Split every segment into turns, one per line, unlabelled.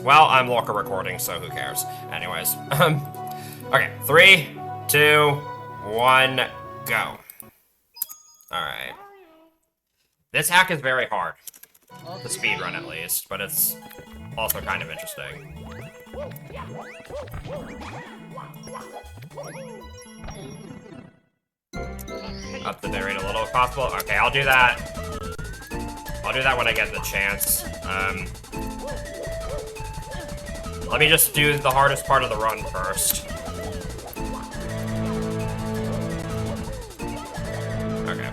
Well, I'm local recording, so who cares? Anyways. Okay, 3, 2, 1, go. Alright. This hack is very hard. The speedrun, at least, but it's also kind of interesting. Up the bit rate a little if possible. Okay, I'll do that. I'll do that when I get the chance. Let me just do the hardest part of the run first. Okay.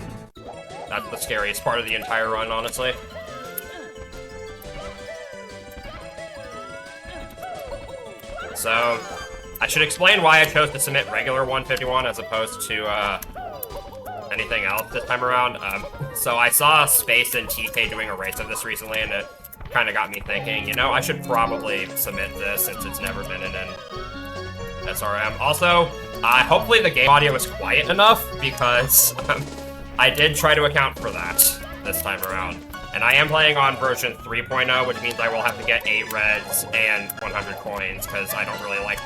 That's the scariest part of the entire run, honestly. So, I should explain why I chose to submit regular 151 as opposed to, anything else this time around. So I saw Space and TK doing a race of this recently, and it kind of got me thinking, you know, I should probably submit this since it's never been in an SRM. Also, hopefully the game audio is quiet enough, because I did try to account for that this time around. And I am playing on version 3.0, which means I will have to get 8 reds and 100 coins, because I don't really like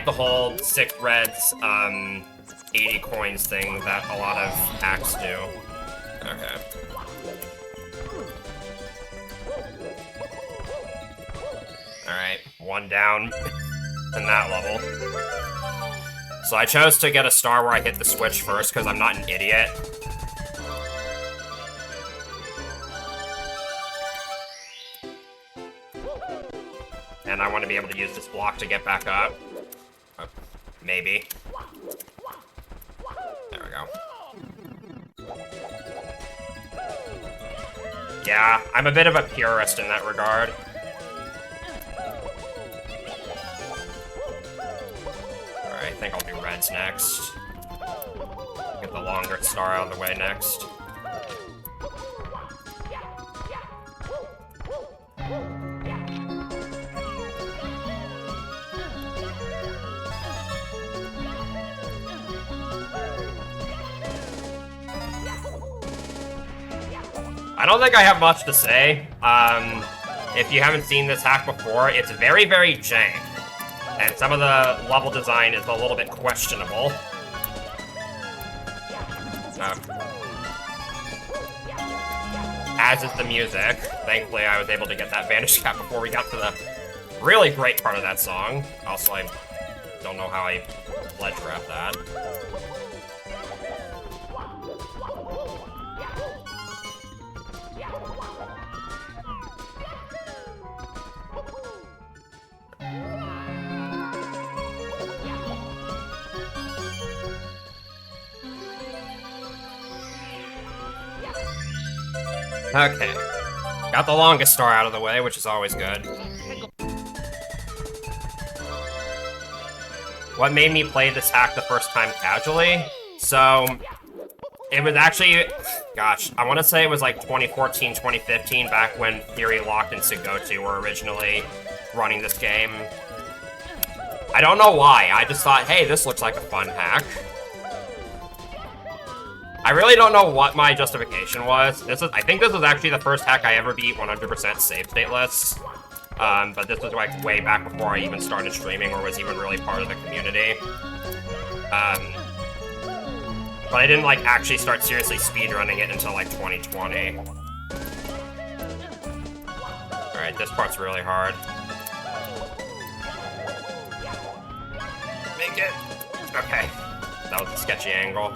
the whole 6 reds, 80 coins thing that a lot of hacks do. Okay. Alright, 1 down in that level. So I chose to get a star where I hit the switch first, because I'm not an idiot. And I want to be able to use this block to get back up. Maybe. There we go. Yeah, I'm a bit of a purist in that regard. Alright, I think I'll do reds next. Get the longer star out of the way next. I don't think I have much to say. If you haven't seen this hack before, it's very, very jank. And some of the level design is a little bit questionable. As is the music. Thankfully, I was able to get that vanish cap before we got to the really great part of that song. Also, I don't know how I ledge wrap that. Okay. Got the longest star out of the way, which is always good. What made me play this hack the first time casually? So, it was actually, gosh, I want to say it was like 2014, 2015, back when Theory Locked and Sugotu were originally running this game. I don't know why, I just thought, hey, this looks like a fun hack. I really don't know what my justification was. I think this was actually the first hack I ever beat 100% save stateless. But this was like way back before I even started streaming or was even really part of the community. But I didn't like actually start seriously speedrunning it until like 2020. Alright, this part's really hard. Make it! Okay. That was a sketchy angle.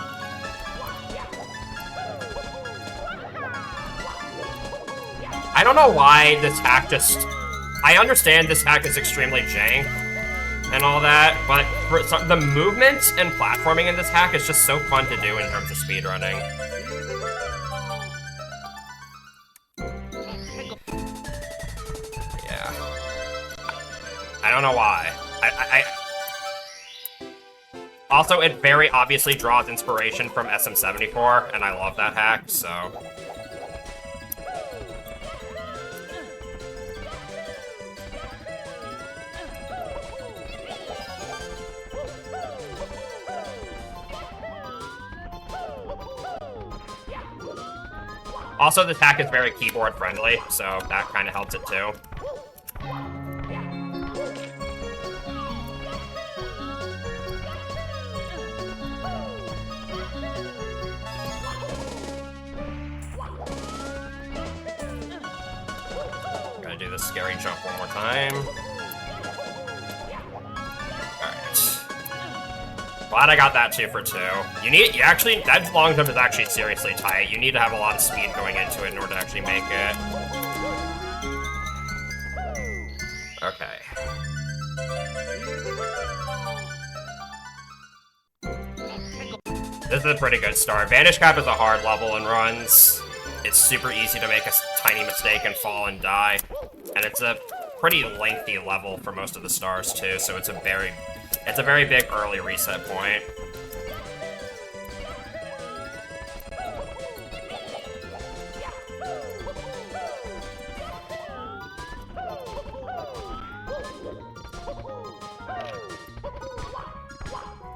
I don't know why this hack just... I understand this hack is extremely jank and all that, but for the movement and platforming in this hack is just so fun to do in terms of speedrunning. Yeah. I don't know why. Also, it very obviously draws inspiration from SM64, and I love that hack, so... Also, this hack is very keyboard friendly, so that kind of helps it too. Gotta do this scary jump one more time. Glad I got that 2 for 2. That long jump is actually seriously tight. You need to have a lot of speed going into it in order to actually make it. Okay. This is a pretty good start. Vanish Cap is a hard level and runs. It's super easy to make a tiny mistake and fall and die. And it's a pretty lengthy level for most of the stars too, so it's a very big early reset point.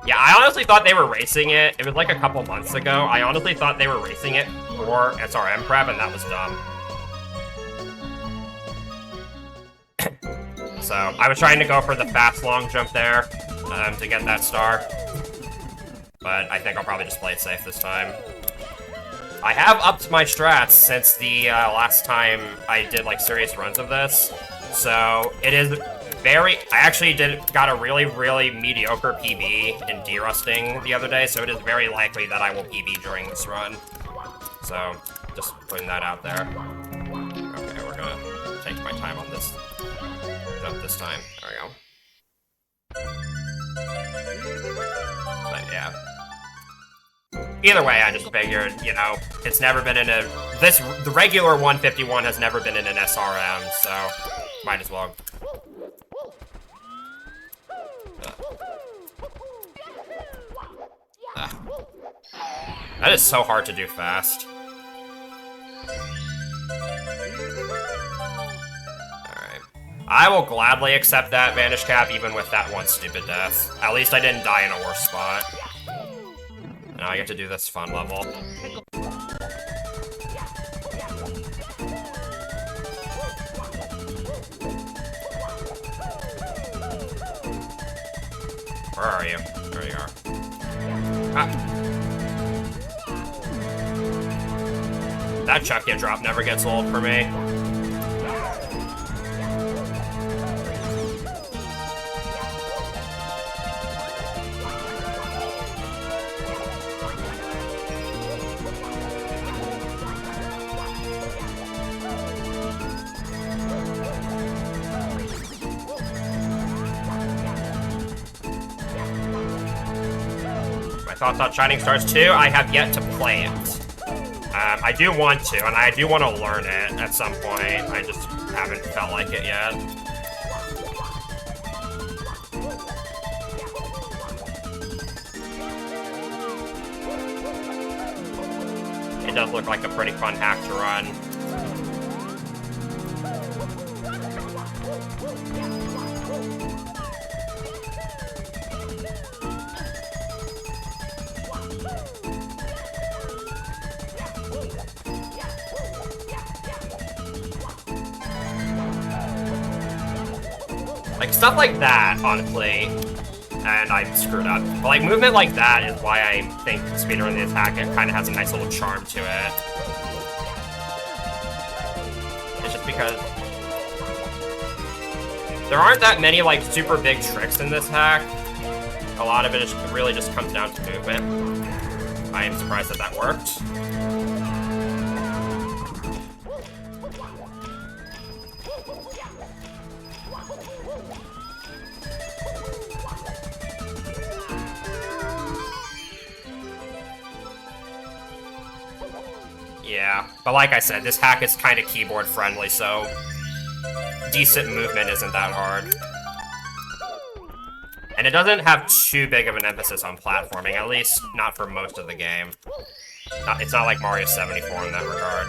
Yeah, I honestly thought they were racing it. It was like a couple months ago. I honestly thought they were racing it for SRM prep, and that was dumb. So, I was trying to go for the fast long jump there to get that star. But I think I'll probably just play it safe this time. I have upped my strats since the last time I did like serious runs of this. So, it is I actually got a really, really mediocre PB in derusting the other day, so it is very likely that I will PB during this run. So, just putting that out there. Okay, we're gonna take my time on this jump this time. There we go. But yeah. Either way, I just figured, you know, it's never been in the regular 151 has never been in an SRM, so might as well. That is so hard to do fast. Alright. I will gladly accept that Vanish Cap even with that one stupid death. At least I didn't die in a worse spot. Now I get to do this fun level. Where are you? There you are. Ah. That Chuck Ya drop never gets old for me. My thoughts on Shining Stars 2, I have yet to play it. I do want to, and I do want to learn it at some point. I just haven't felt like it yet. It does look like a pretty fun hack to run. Like, stuff like that, honestly, and I screwed up. But, like, movement like that is why I think speedrunning the attack, it kind of has a nice little charm to it. It's just because there aren't that many, like, super big tricks in this hack. A lot of it really just comes down to movement. I am surprised that that worked. Yeah, but like I said, this hack is kind of keyboard friendly, so decent movement isn't that hard. And it doesn't have too big of an emphasis on platforming, at least not for most of the game. It's not like Mario 74 in that regard.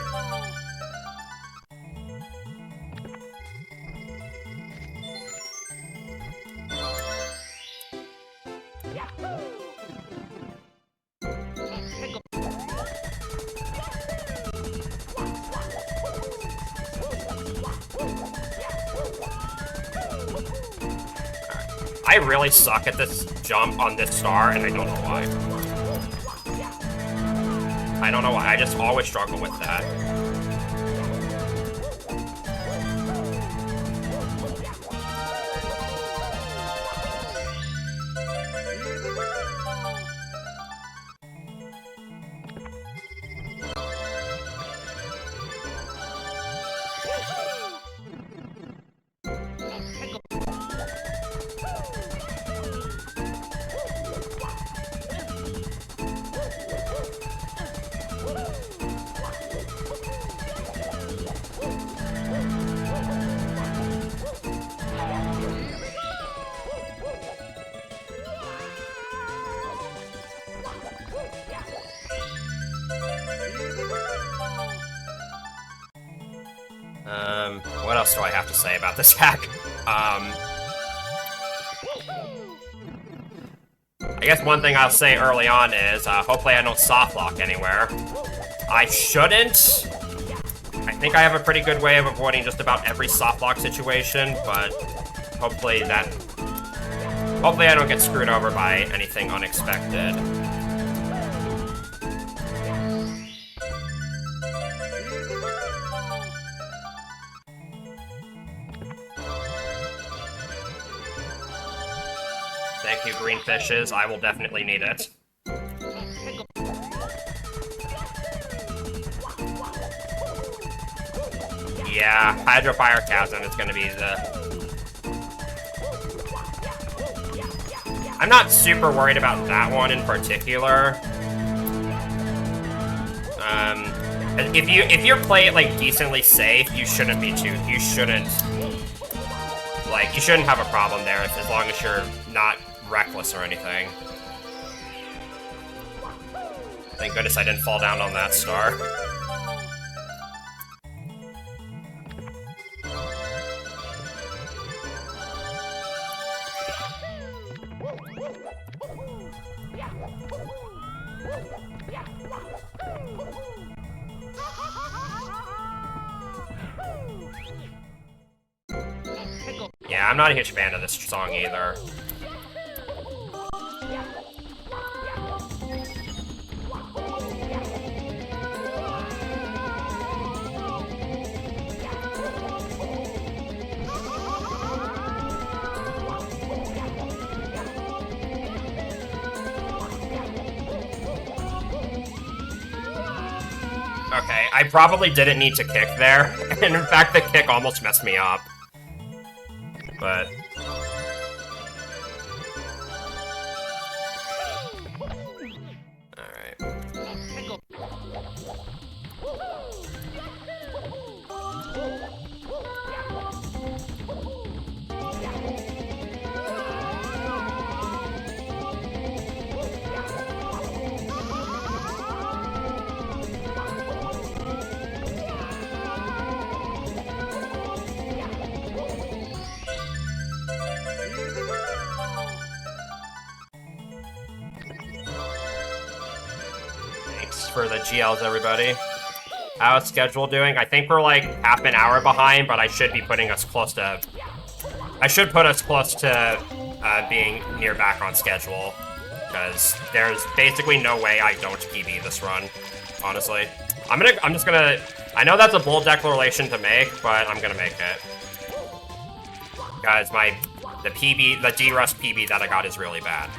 I really suck at this jump on this star, and I don't know why. I don't know why, I just always struggle with that. What else do I have to say about this hack? I guess one thing I'll say early on is, hopefully I don't softlock anywhere. I shouldn't. I think I have a pretty good way of avoiding just about every softlock situation, but hopefully I don't get screwed over by anything unexpected. Thank you, green fishes. I will definitely need it. Yeah, Hydro Fire Chasm is going to be the... I'm not super worried about that one in particular. If you play it like decently safe, you shouldn't you shouldn't have a problem there as long as you're not reckless or anything. Thank goodness I didn't fall down on that star. Yeah, I'm not a huge fan of this song either. Okay, I probably didn't need to kick there, and in fact the kick almost messed me up. But... Alright. For the GLs, everybody. How's schedule doing? I think we're like half an hour behind, but I should be putting us close to... I should put us close to being near back on schedule, because there's basically no way I don't PB this run, honestly. I'm just gonna... I know that's a bold declaration to make, but I'm gonna make it. Guys, the D-Rust PB that I got is really bad.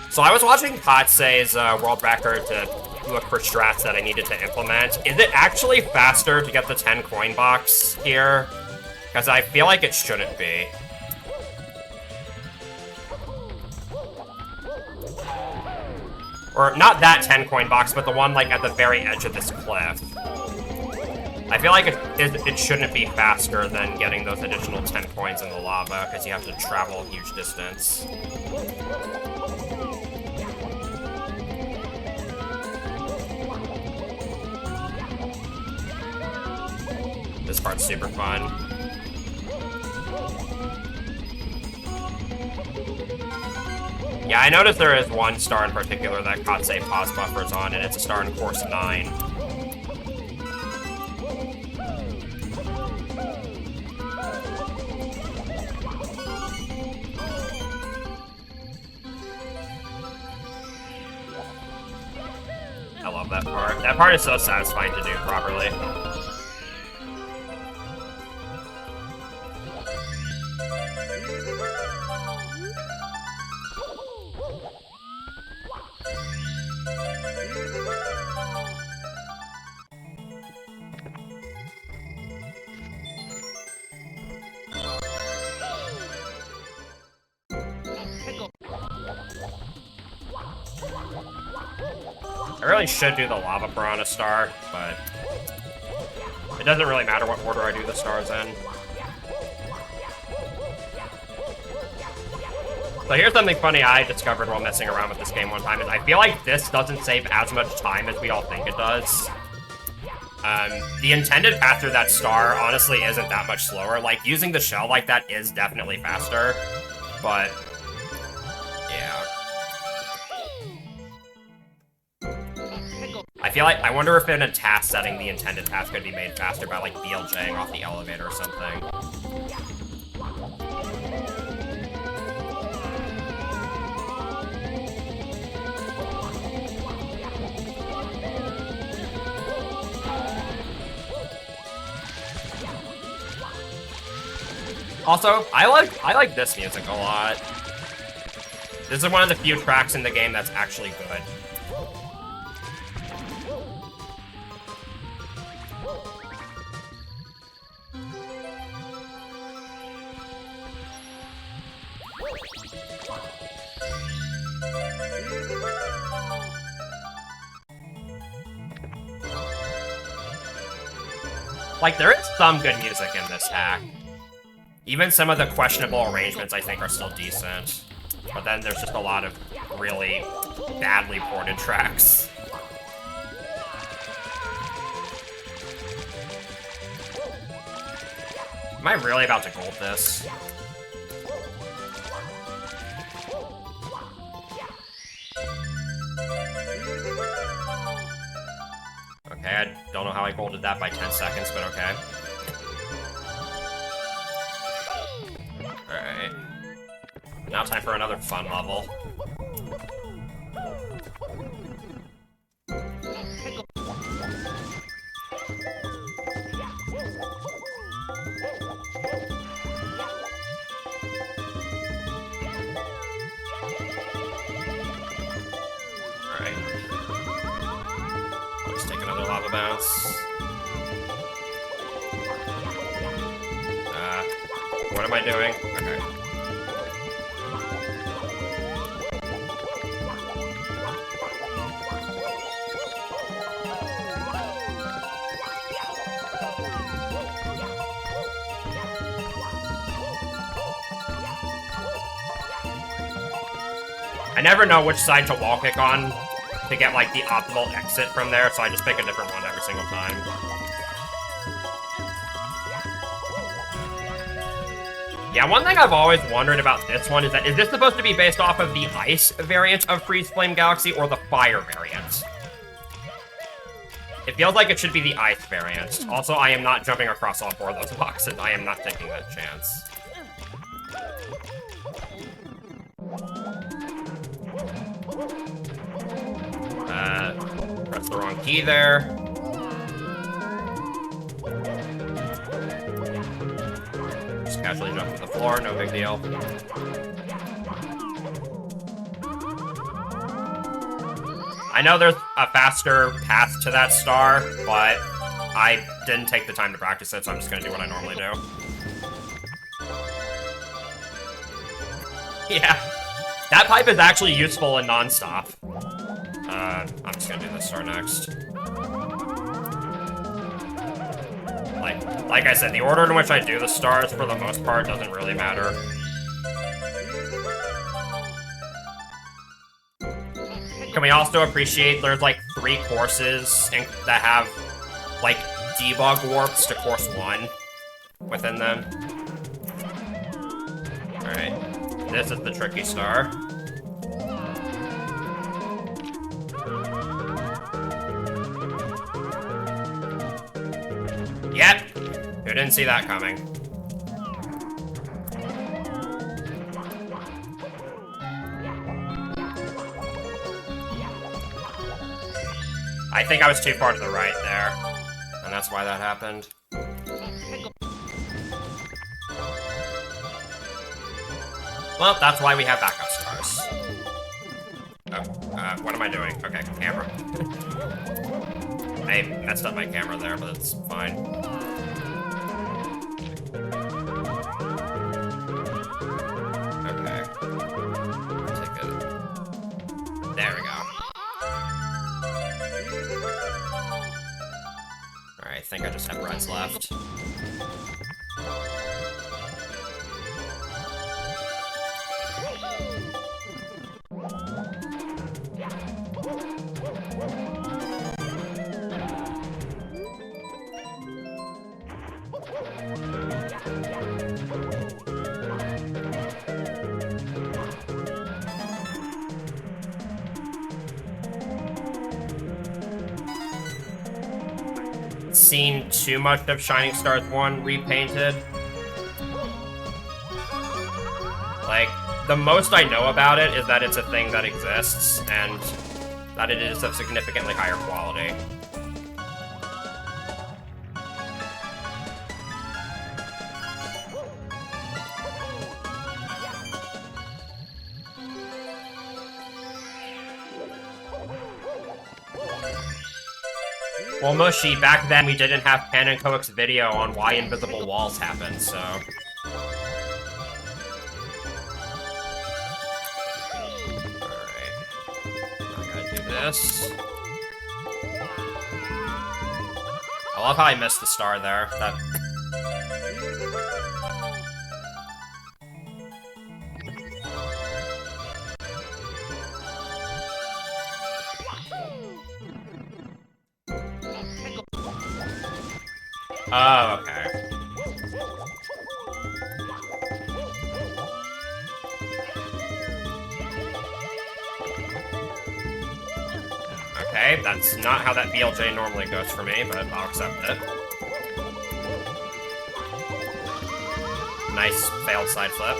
So I was watching Katsei's world record to look for strats that I needed to implement. Is it actually faster to get the 10 coin box here? Because I feel like it shouldn't be. Or not that 10 coin box, but the one like at the very edge of this cliff. I feel like it shouldn't be faster than getting those additional 10 coins in the lava, because you have to travel a huge distance. This part's super fun. Yeah, I noticed there is one star in particular that Katsei pause buffers on, and it's a star in course 9. That part is so satisfying to do properly. I really should do the Lava Piranha star, but it doesn't really matter what order I do the stars in. So here's something funny I discovered while messing around with this game one time, is I feel like this doesn't save as much time as we all think it does. The intended path through that star honestly isn't that much slower. Like, using the shell like that is definitely faster, but yeah. I wonder if in a task setting the intended path could be made faster by like BLJing off the elevator or something. Also, I like this music a lot. This is one of the few tracks in the game that's actually good. Like, there is some good music in this hack. Even some of the questionable arrangements, I think, are still decent. But then there's just a lot of really badly ported tracks. Am I really about to gold this? Okay, I don't know how I golded that by 10 seconds, but okay. Alright. Now time for another fun level. Alright. Let's take another lava bounce. What am I doing? Okay. I never know which side to wall kick on to get, like, the optimal exit from there, so I just pick a different one every single time. Yeah, one thing I've always wondered about this one is that, is this supposed to be based off of the ice variant of Freeze Flame Galaxy or the fire variant? It feels like it should be the ice variant. Also, I am not jumping across all four of those boxes. I am not taking that chance. Press the wrong key there. Just casually jump to the floor, no big deal. I know there's a faster path to that star, but I didn't take the time to practice it, so I'm just gonna do what I normally do. Yeah, that pipe is actually useful in non-stop. I'm just gonna do this star next. Like I said, the order in which I do the stars, for the most part, doesn't really matter. Can we also appreciate there's, like, 3 courses that have, like, debug warps to course 1 within them? Alright, this is the tricky star. Yep, who didn't see that coming? I think I was too far to the right there, and that's why that happened. Well, that's why we have backup stars. Oh, what am I doing? Okay, camera. I messed up my camera there, but it's fine. Okay. Take it. There we go. Alright, I think I just have reds left. Seen too much of Shining Stars 1 repainted. Like, the most I know about it is that it's a thing that exists, and that it is of significantly higher quality. Well, Mushy, back then we didn't have Pan and Coax's video on why invisible walls happen, so... Alright. I gotta do this. I love how I missed the star there. That... Oh, okay. Okay, that's not how that BLJ normally goes for me, but I'll accept it. Nice failed side flip.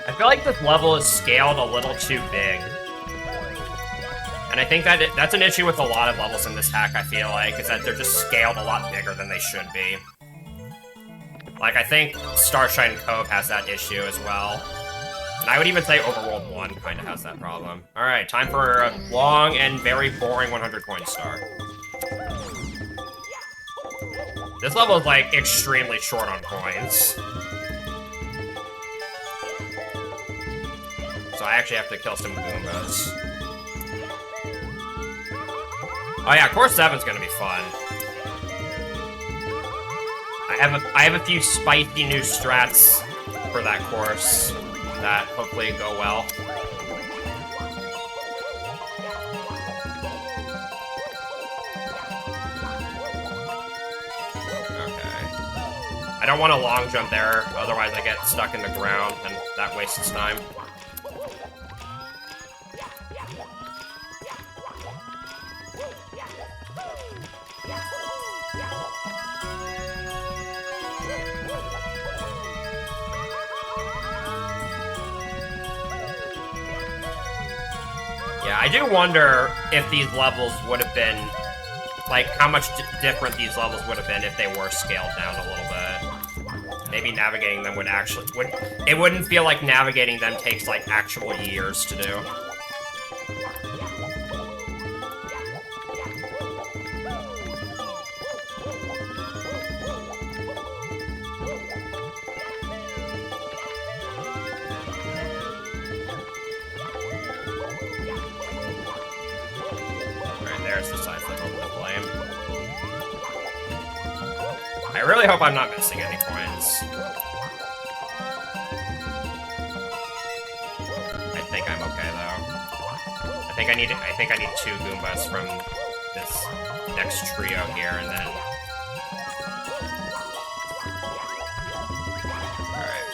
I feel like this level is scaled a little too big. And I think that that's an issue with a lot of levels in this hack, I feel like, is that they're just scaled a lot bigger than they should be. Like, I think Starshine Cove has that issue as well. And I would even say Overworld 1 kind of has that problem. Alright, time for a long and very boring 100-coin star. This level is, like, extremely short on coins. So I actually have to kill some Goombas. Oh yeah, Course 7's gonna be fun. I have a few spicy new strats for that course that hopefully go well. Okay. I don't want a long jump there, otherwise I get stuck in the ground and that wastes time. Yeah, I do wonder if these levels would have been, like, how much different these levels would have been if they were scaled down a little bit. Maybe navigating them would actually, it wouldn't feel like navigating them takes, like, actual years to do. There's the side flip over the flame. I really hope I'm not missing any coins. I think I'm okay, though. I think I need 2 Goombas from this next trio here, and then... Alright.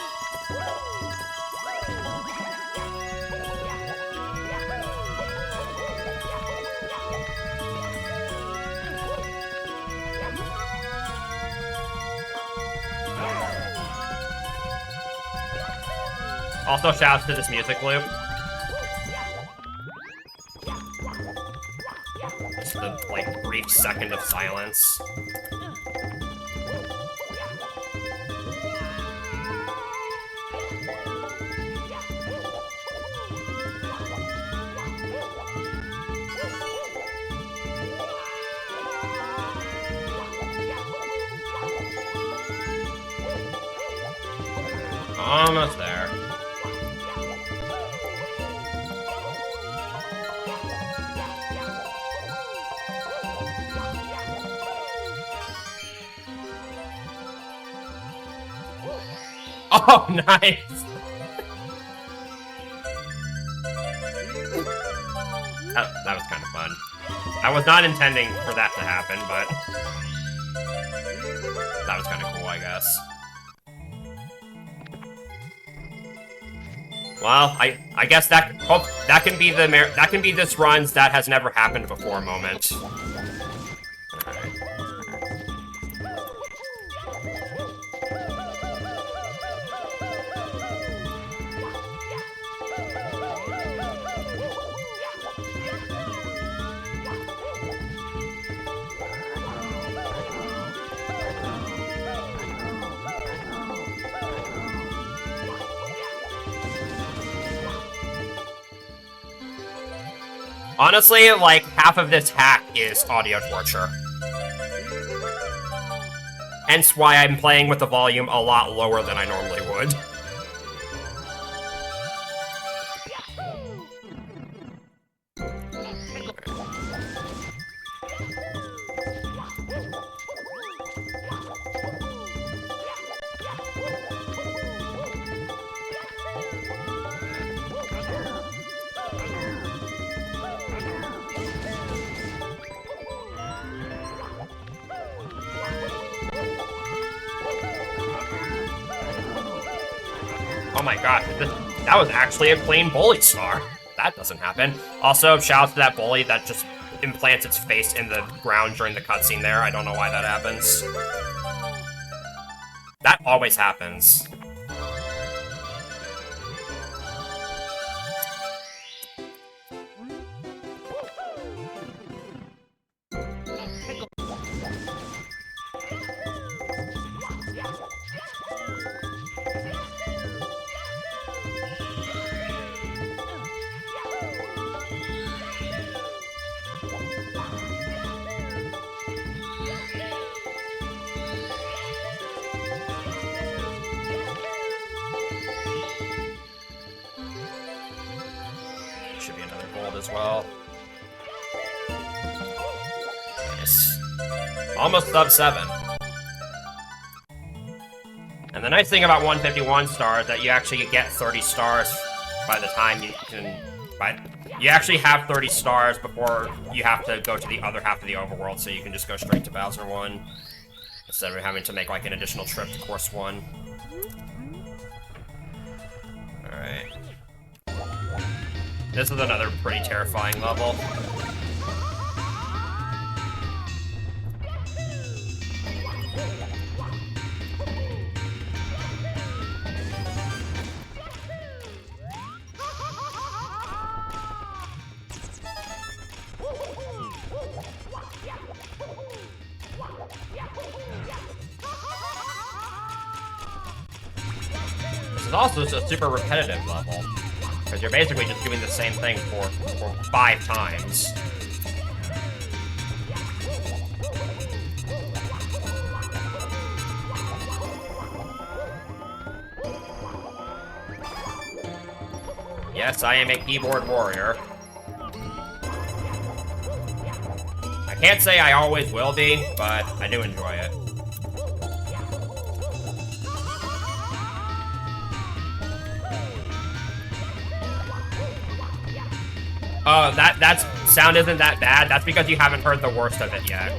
Also, shouts to this music loop. Just the, like, brief second of silence. Almost there. Oh, nice! That was kind of fun. I was not intending for that to happen, but... that was kind of cool, I guess. Well, I guess that can be this run's that has never happened before moment. Alright. Honestly, like, half of this hack is audio torture. Hence why I'm playing with the volume a lot lower than I normally would. Oh my god, that was actually a clean bully star. That doesn't happen. Also, shout out to that bully that just implants its face in the ground during the cutscene there. I don't know why that happens. That always happens. Should be another gold as well. Nice. Almost sub 7. And the nice thing about 151 stars is that you actually get 30 stars by the time you can... You actually have 30 stars before you have to go to the other half of the overworld, so you can just go straight to Bowser 1 instead of having to make like an additional trip to Course 1. Alright. This is another pretty terrifying level. This is also just a super repetitive level. Because you're basically just doing the same thing for 5 times. Yes, I am a keyboard warrior. I can't say I always will be, but I do enjoy it. Oh, that sound isn't that bad. That's because you haven't heard the worst of it yet.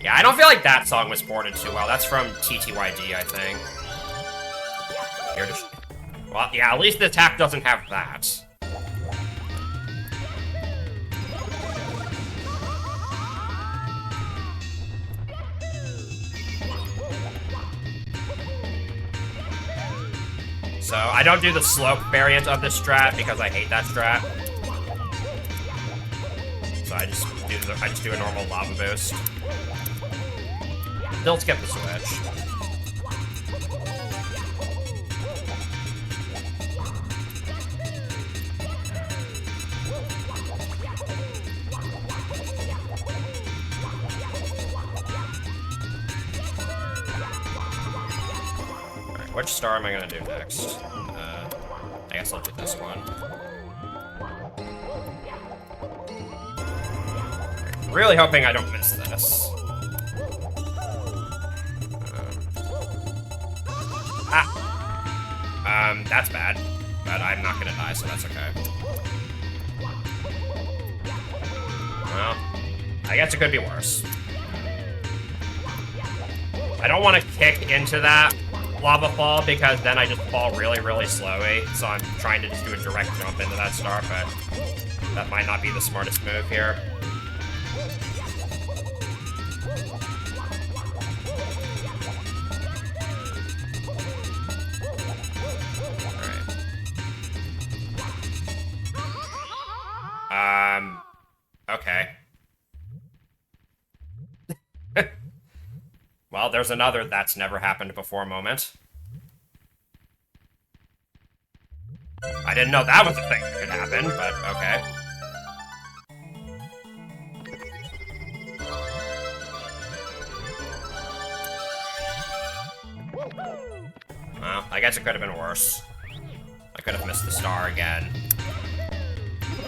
Yeah, I don't feel like that song was ported too well. That's from TTYD, I think. Here to well, yeah, at least the attack doesn't have that. So, I don't do the slope variant of this strat because I hate that strat. So I just do a normal lava boost. Still skip the switch. Alright, which star am I gonna do next? I guess I'll do this one. Really hoping I don't miss this. That's bad. But I'm not gonna die, so that's okay. Well, I guess it could be worse. I don't want to kick into that lava fall because then I just fall really, really slowly. So I'm trying to just do a direct jump into that star, but that might not be the smartest move here. Okay. Well, there's another that's never happened before moment. I didn't know that was a thing that could happen, but okay. Well, I guess it could have been worse. I could have missed the star again.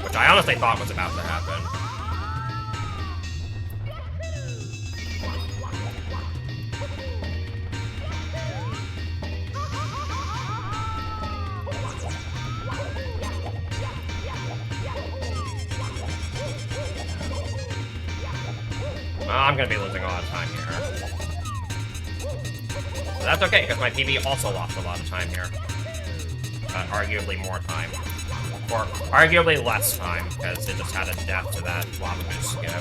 Which I honestly thought was about to happen. Well, I'm gonna be losing a lot of time here. But that's okay, because my PB also lost a lot of time here. Arguably more time. Or arguably less time, because it just had a death to that lava boost skip.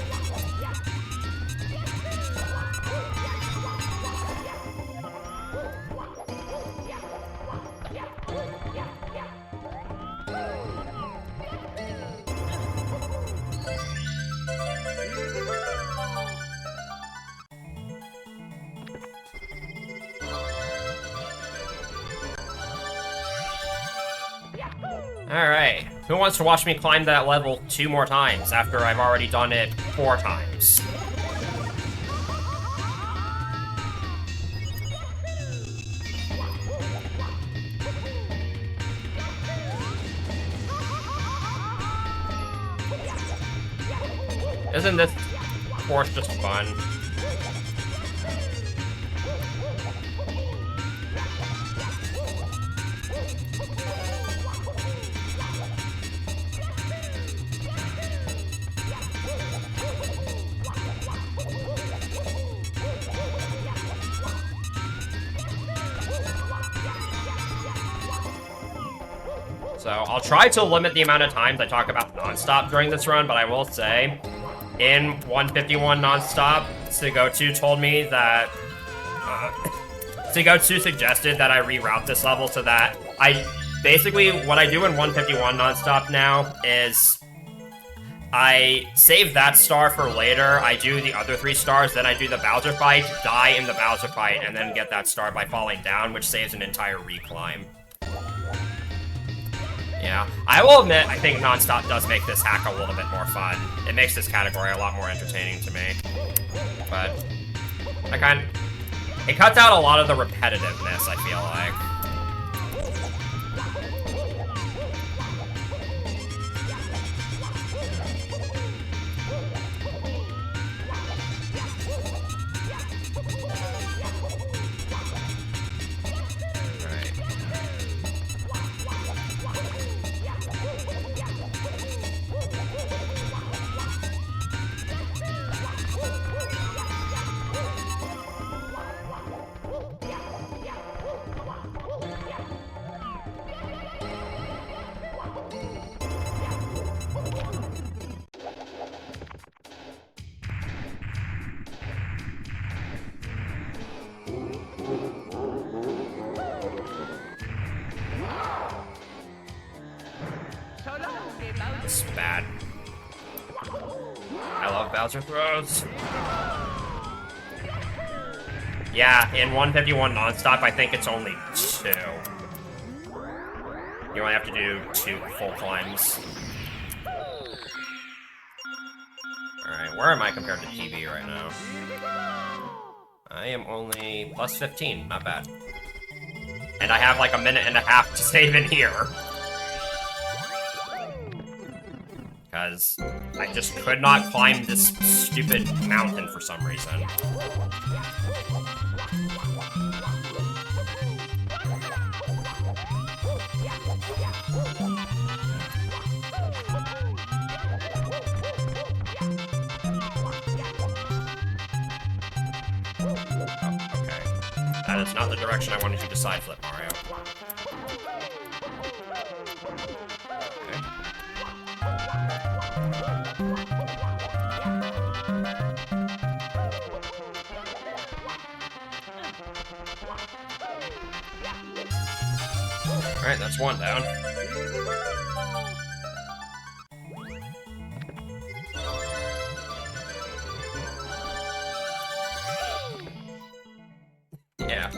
Alright, who wants to watch me climb that level 2 more times after I've already done it 4 times? Isn't this course just fun? So I'll try to limit the amount of times I talk about nonstop during this run, but I will say, in 151 nonstop, Sigotu told me that Sigotu suggested that I reroute this level so that basically what I do in 151 nonstop now is I save that star for later, I do the other 3 stars, then I do the Bowser fight, die in the Bowser fight, and then get that star by falling down, which saves an entire reclimb. Yeah, I will admit, I think nonstop does make this hack a little bit more fun. It makes this category a lot more entertaining to me. But it cuts out a lot of the repetitiveness, I feel like. This is bad. I love Bowser throws. Yeah, in 151 nonstop, I think it's only 2. You only have to do 2 full climbs. Alright, where am I compared to TV right now? I am only plus 15, not bad. And I have like a minute and a half to save in here. Because I just could not climb this stupid mountain for some reason. That is not the direction I wanted you to side flip, Mario. Okay. Alright, that's 1 down. Yeah.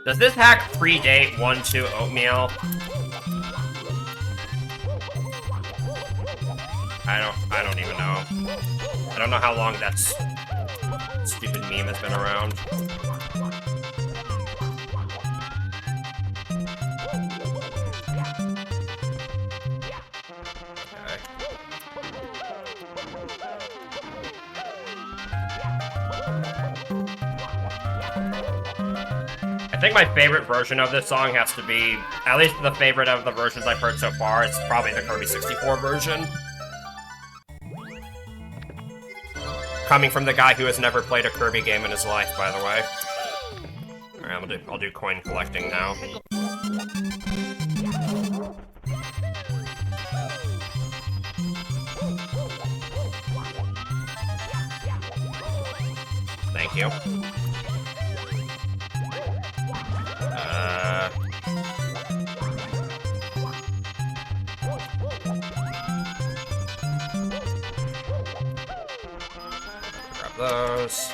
Does this hack predate 1-2 oatmeal? I don't even know. I don't know how long that stupid meme has been around. I think my favorite version of this song has to be, at least the favorite of the versions I've heard so far, it's probably the Kirby 64 version. Coming from the guy who has never played a Kirby game in his life, by the way. Alright, I'll do coin collecting now. Thank you. Grab those.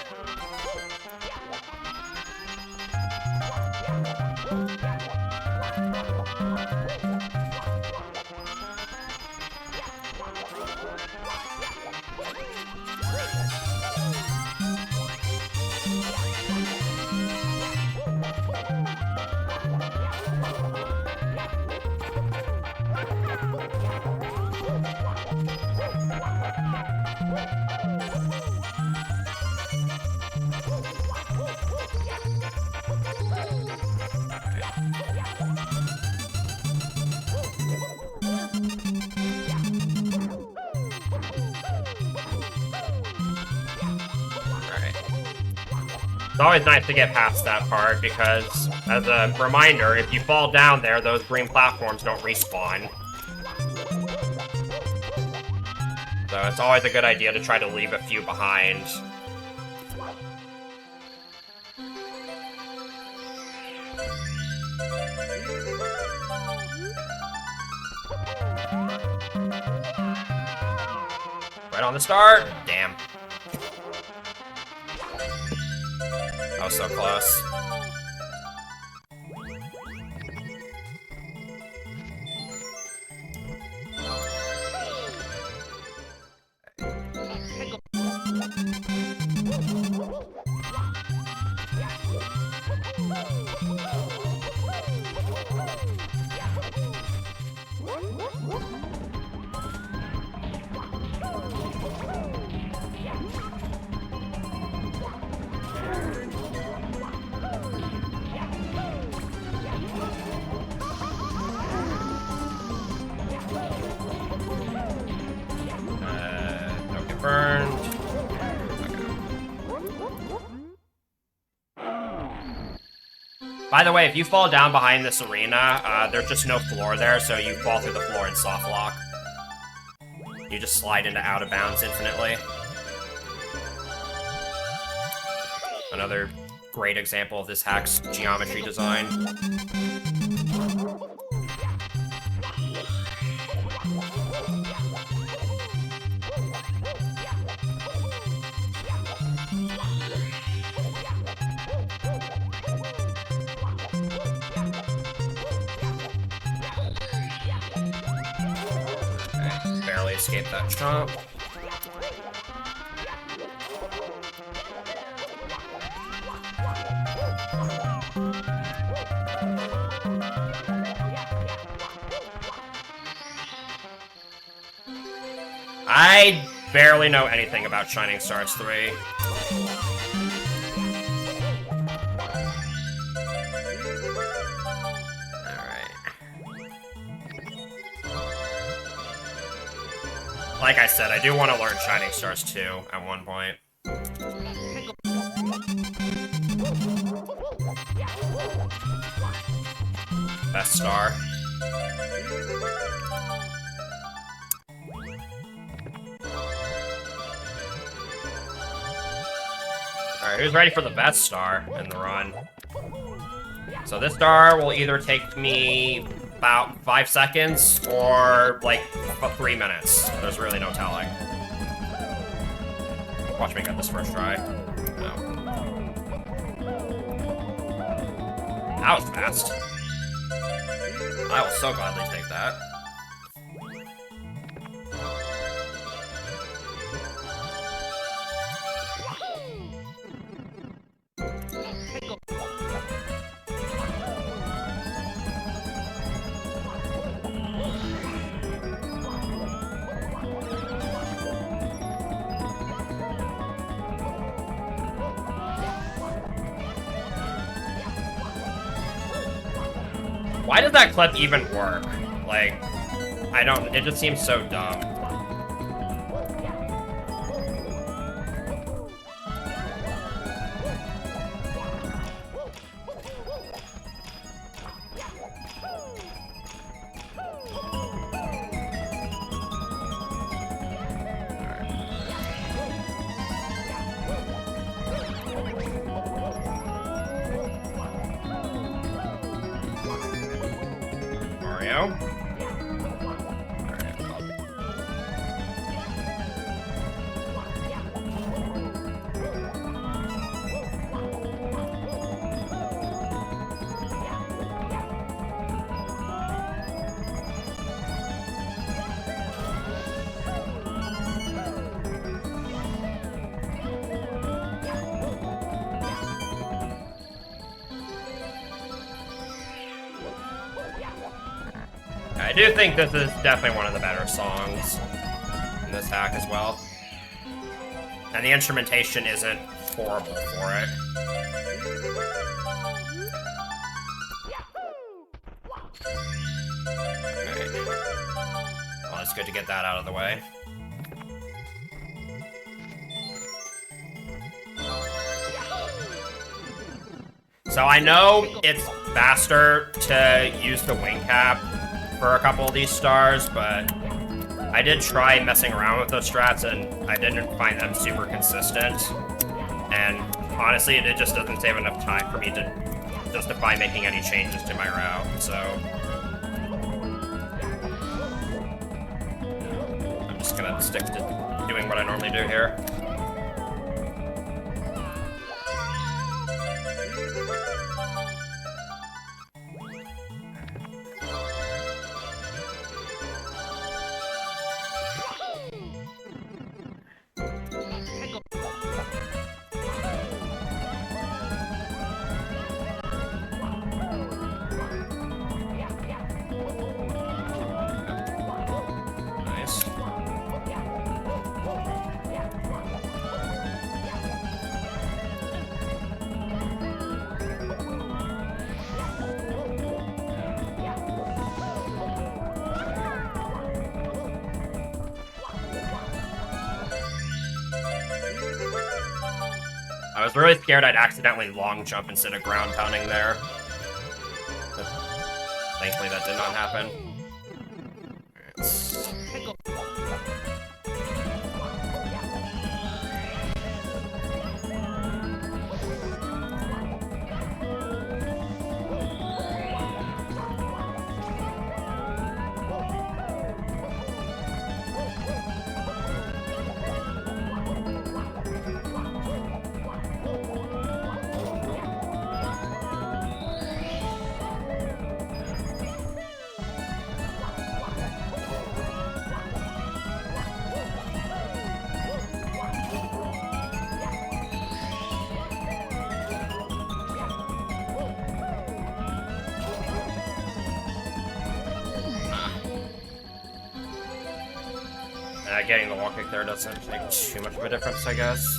It's always nice to get past that part, because, as a reminder, if you fall down there, those green platforms don't respawn. So it's always a good idea to try to leave a few behind. Right on the start. Damn. That was so close. Burned. By the way, if you fall down behind this arena, there's just no floor there, so you fall through the floor in soft lock. You just slide into out of bounds infinitely. Another great example of this hack's geometry design. barely escaped that chomp. I barely know anything about Shining Stars 3. Like I said, I do want to learn Shining Stars 2 at one point. Best star. Alright, who's ready for the best star in the run? So this star will either take me about 5 seconds or like 3 minutes. There's really no telling. Watch me get this first try. No. That was fast. I will so gladly take that. Why does that clip even work? Like, I don't, it just seems so dumb. I do think this is definitely one of the better songs in this hack as well. And the instrumentation isn't horrible for it. Okay. Well, it's good to get that out of the way. So I know it's faster to use the wing cap for a couple of these stars, but I did try messing around with those strats and I didn't find them super consistent. And honestly, it just doesn't save enough time for me to justify making any changes to my route, so I'm just gonna stick to doing what I normally do here. I was really scared I'd accidentally long jump instead of ground pounding there. But thankfully that did not happen. getting the wall kick there doesn't make too much of a difference, I guess.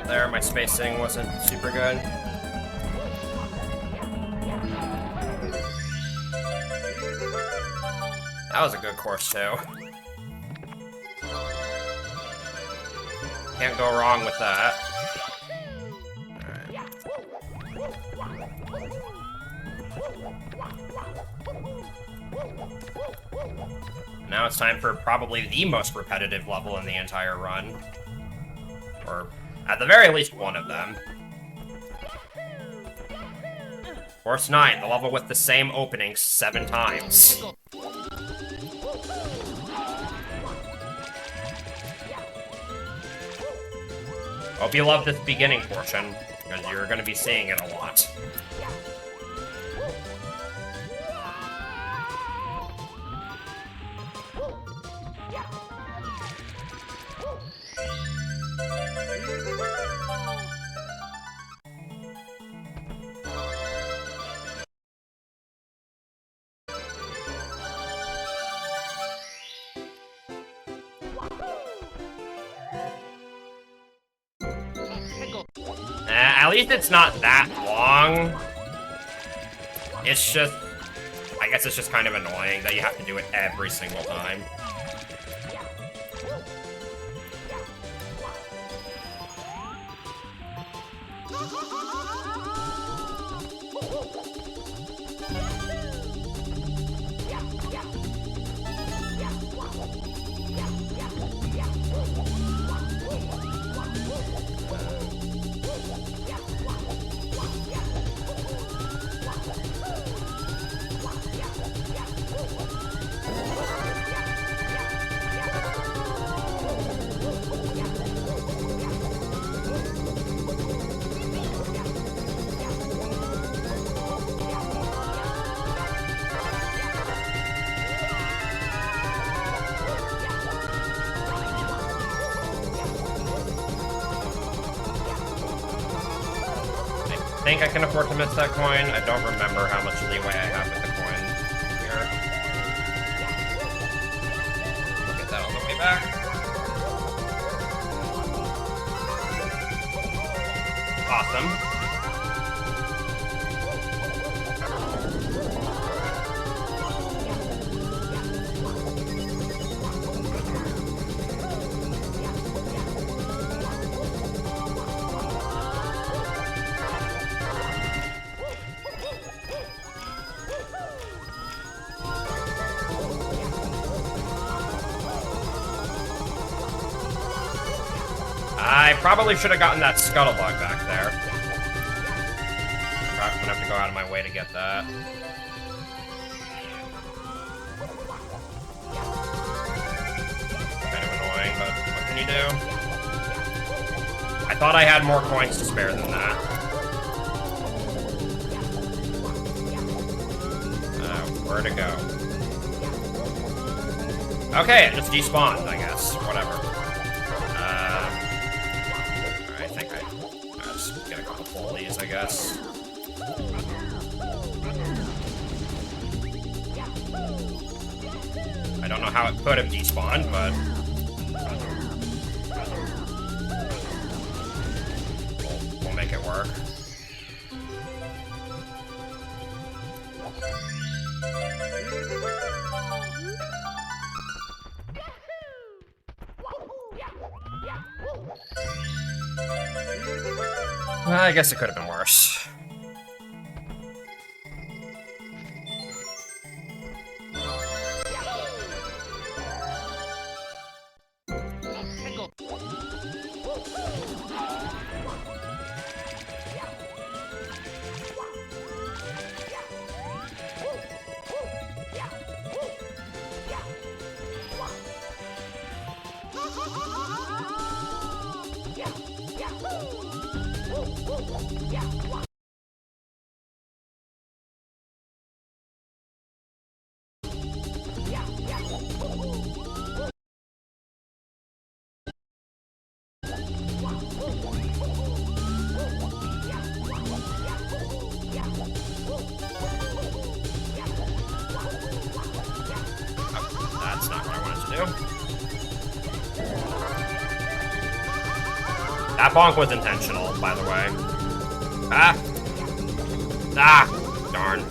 There, my spacing wasn't super good. That was a good course too. Can't go wrong with that. Alright. Now it's time for probably the most repetitive level in the entire run. Or at the very least, one of them. Course 9, the level with the same opening 7 times. Hope you love this beginning portion, because you're going to be seeing it a lot. At least it's not that long. It's just, I guess it's just kind of annoying that you have to do it every single time. I think I can afford to miss that coin. I don't remember how much leeway I have with the coin here. I'll get that on the way back. Awesome. I probably should have gotten that scuttlebug back there. I'm gonna have to go out of my way to get that. Kind of annoying, but what can you do? I thought I had more coins to spare than that. Where to go? Okay, it just despawned, I guess. Whatever. I'll just get a couple full of these, I guess. I don't know how it could have despawned, but we'll make it work. I guess it could have been worse. do. That bonk was intentional, by the way. Ah! Ah! Darn.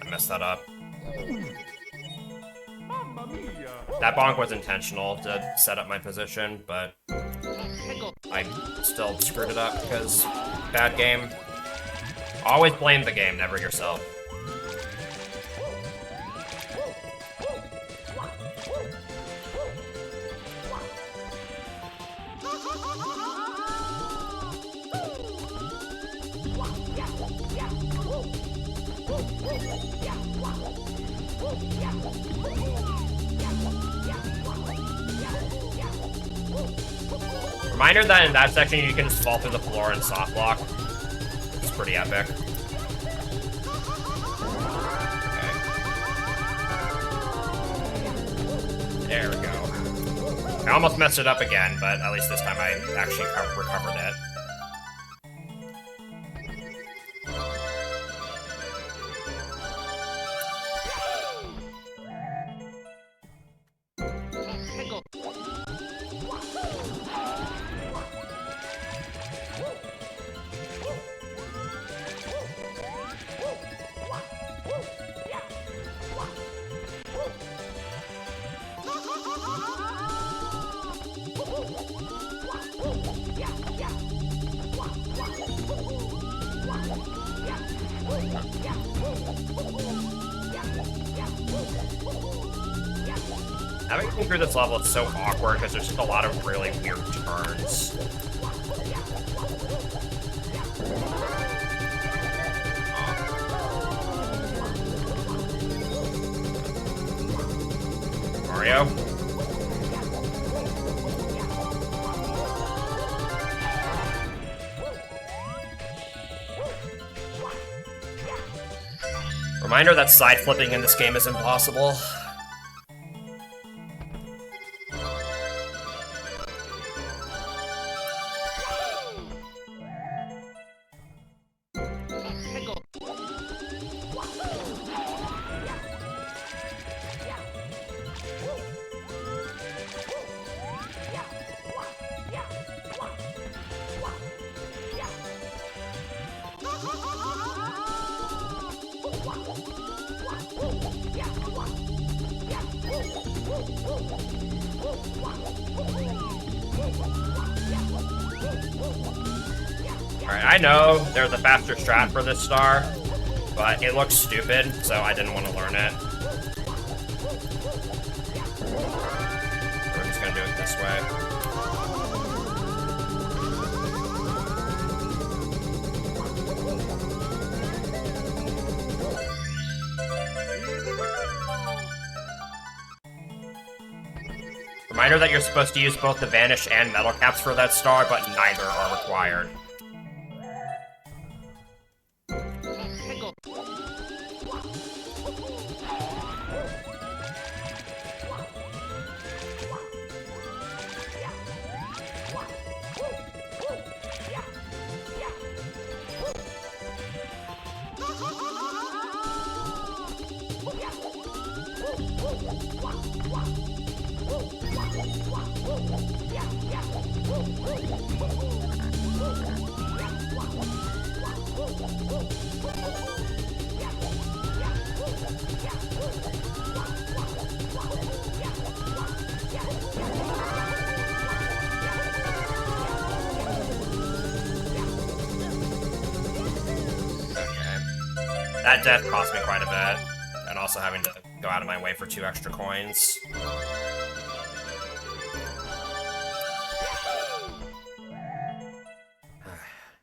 I messed that up. That bonk was intentional to set up my position, but I still screwed it up because bad game. Always blame the game, never yourself. Reminder that in that section you can just fall through the floor and soft block. It's pretty epic. Okay. There we go. I almost messed it up again, but at least this time I actually recovered it. Having been through this level, it's so awkward because there's just a lot of really weird turns. Mario? Reminder that side flipping in this game is impossible. Alright, I know there's a faster strat for this star, but it looks stupid, so I didn't want to learn it. We're just gonna do it this way. Reminder that you're supposed to use both the Vanish and Metal Caps for that star, but neither are required. That death cost me quite a bit, and also having to go out of my way for 2 extra coins.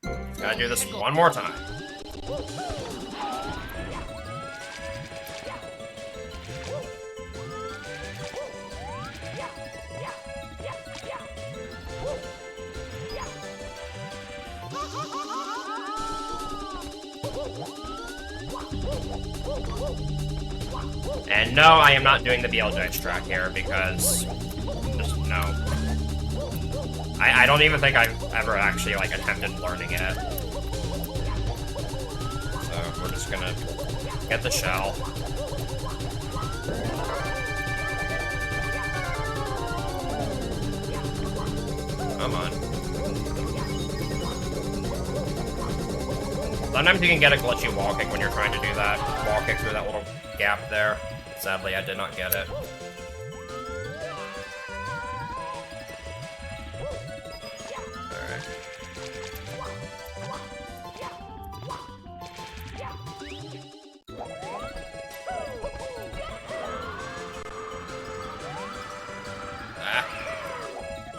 Gotta do this one more time. And no, I am not doing the BLJ track here because just no. I don't even think I've ever actually like attempted learning it. So we're just gonna get the shell. Come on. Sometimes you can get a glitchy wall kick when you're trying to do that. Wall kick through that little gap there. Sadly, I did not get it.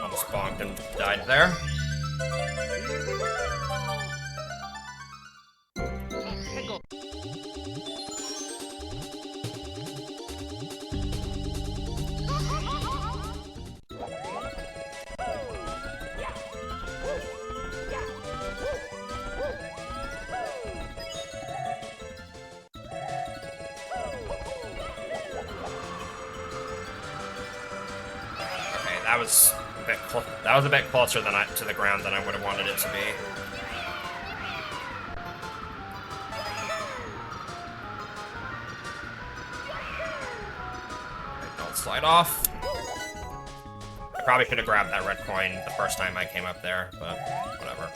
Almost bonked and died there. That was a bit closer than to the ground than I would have wanted it to be. Right, don't slide off. I probably should have grabbed that red coin the first time I came up there, but whatever.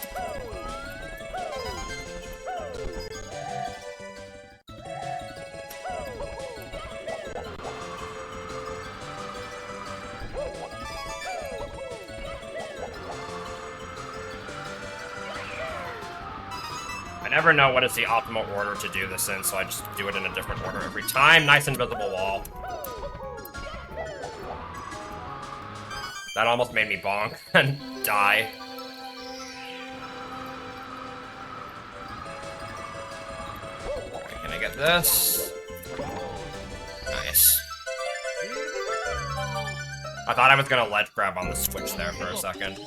I never know what is the optimal order to do this in, so I just do it in a different order every time. Nice invisible wall. That almost made me bonk and die. Right, can I get this? Nice. I thought I was gonna ledge grab on the switch there for a second.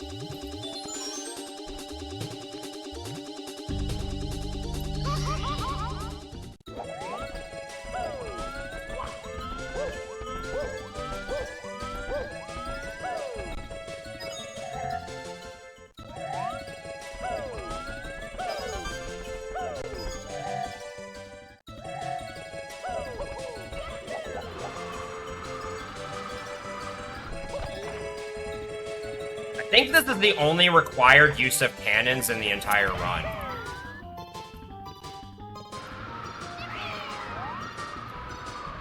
I think this is the only required use of cannons in the entire run.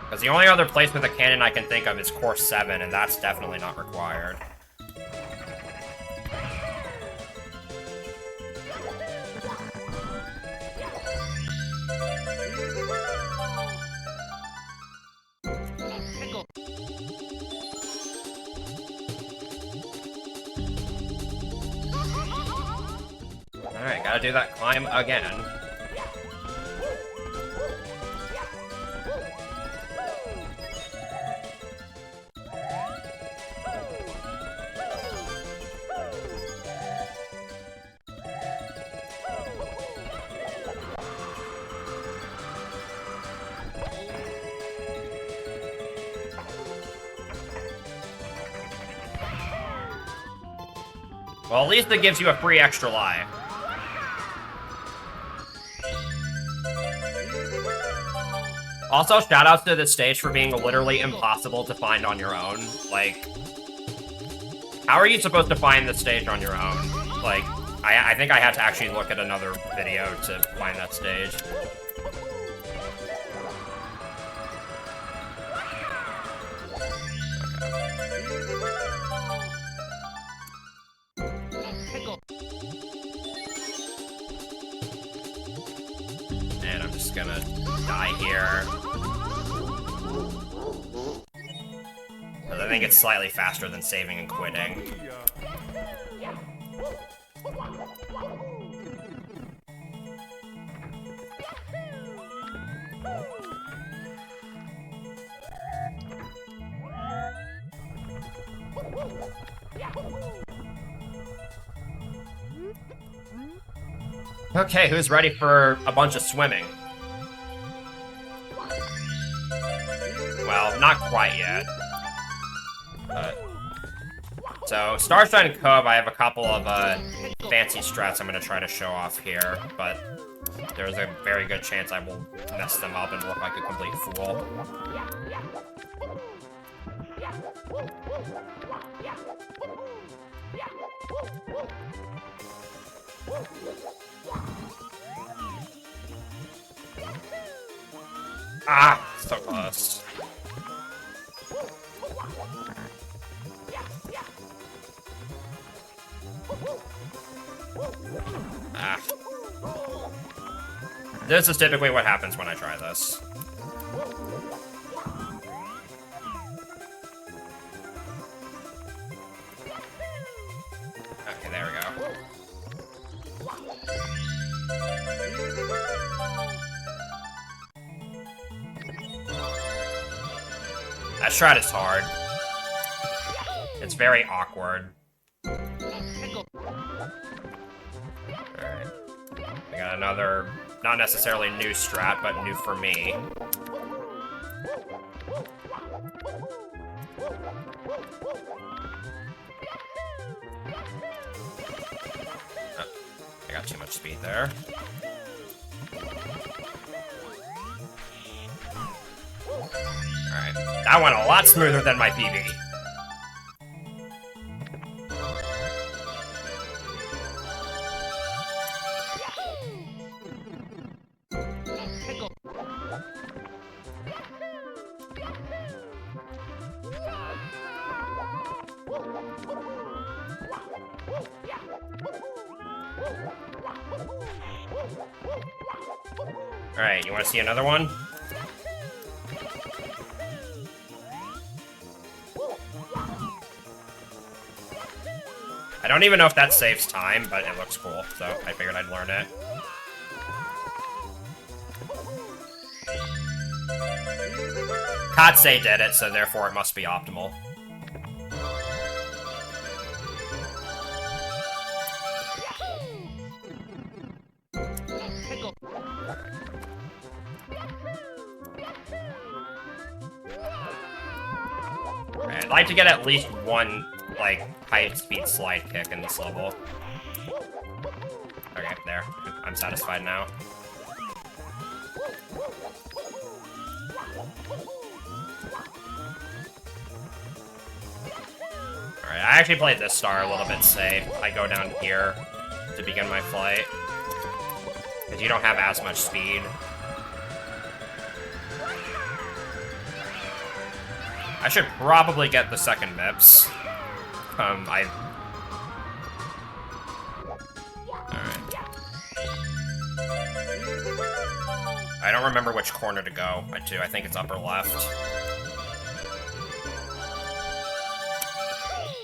Because the only other place with a cannon I can think of is Course 7, and that's definitely not required. Alright, gotta do that climb again. Well, at least it gives you a free extra life. Also, shoutouts to this stage for being literally impossible to find on your own. Like, how are you supposed to find this stage on your own? Like, I think I had to actually look at another video to find that stage. And I'm just gonna die here. Because I think it's slightly faster than saving and quitting. Okay, who's ready for a bunch of swimming? Well, not quite yet. So, Starshine Cove, I have a couple of fancy strats I'm going to try to show off here, but there's a very good chance I will mess them up and look like a complete fool. Ah, so close. Ah. This is typically what happens when I try this. Okay, there we go. That shot is hard. It's very awkward. Alright. We got another, not necessarily new strat, but new for me. Oh, I got too much speed there. Alright. That went a lot smoother than my PB. Alright, you want to see another one? I don't even know if that saves time, but it looks cool, so I figured I'd learn it. Katsei did it, so therefore it must be optimal. I'd like to get at least one, like, high-speed slide kick in this level. Okay, there. I'm satisfied now. Alright, I actually played this star a little bit safe. I go down here to begin my flight. Because you don't have as much speed. I should probably get the second MIPS. Alright. I don't remember which corner to go to. I think it's upper left.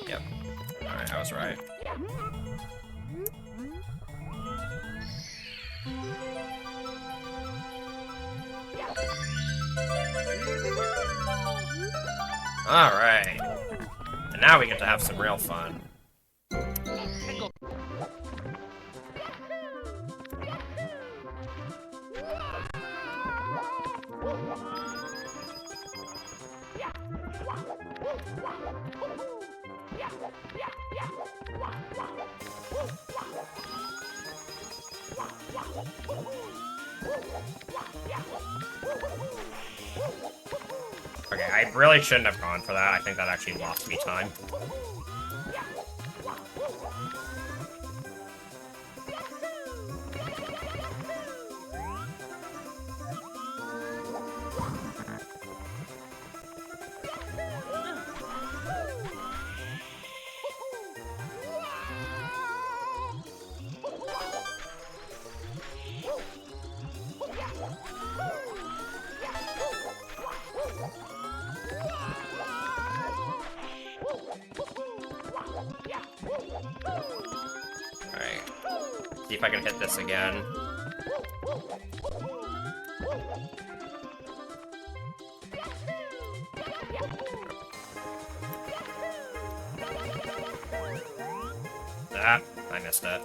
Yep. Alright, I was right. Alright. And now we get to have some real fun. Okay, I really shouldn't have gone for that. I think that actually lost me time. Alright. See if I can hit this again. Ah, I missed it.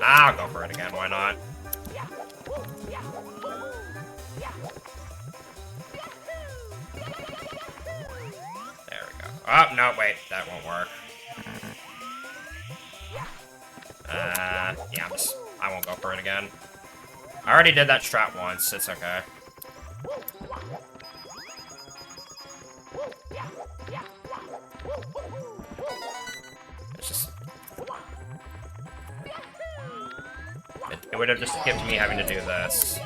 I'll go for it again, why not? There we go. Oh, no, wait, that won't work. Yeah, I won't go for it again. I already did that strat once, it's okay. It would have just skipped me having to do this.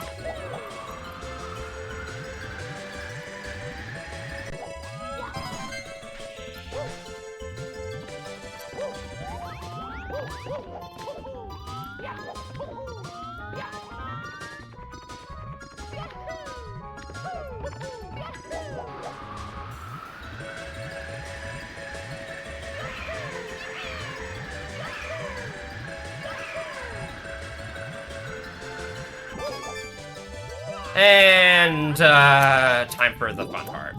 And, time for the fun part.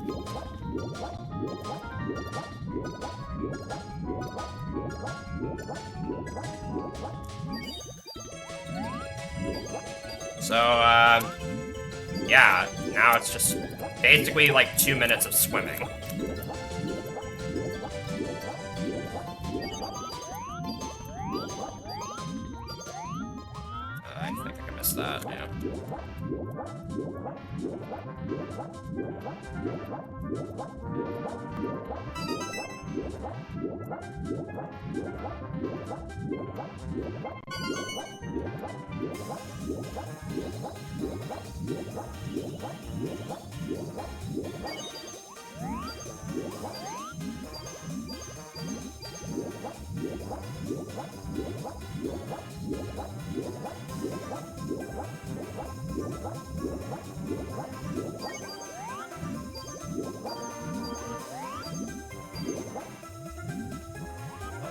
So, yeah, now it's just basically like 2 minutes of swimming. I think I can miss that, yeah.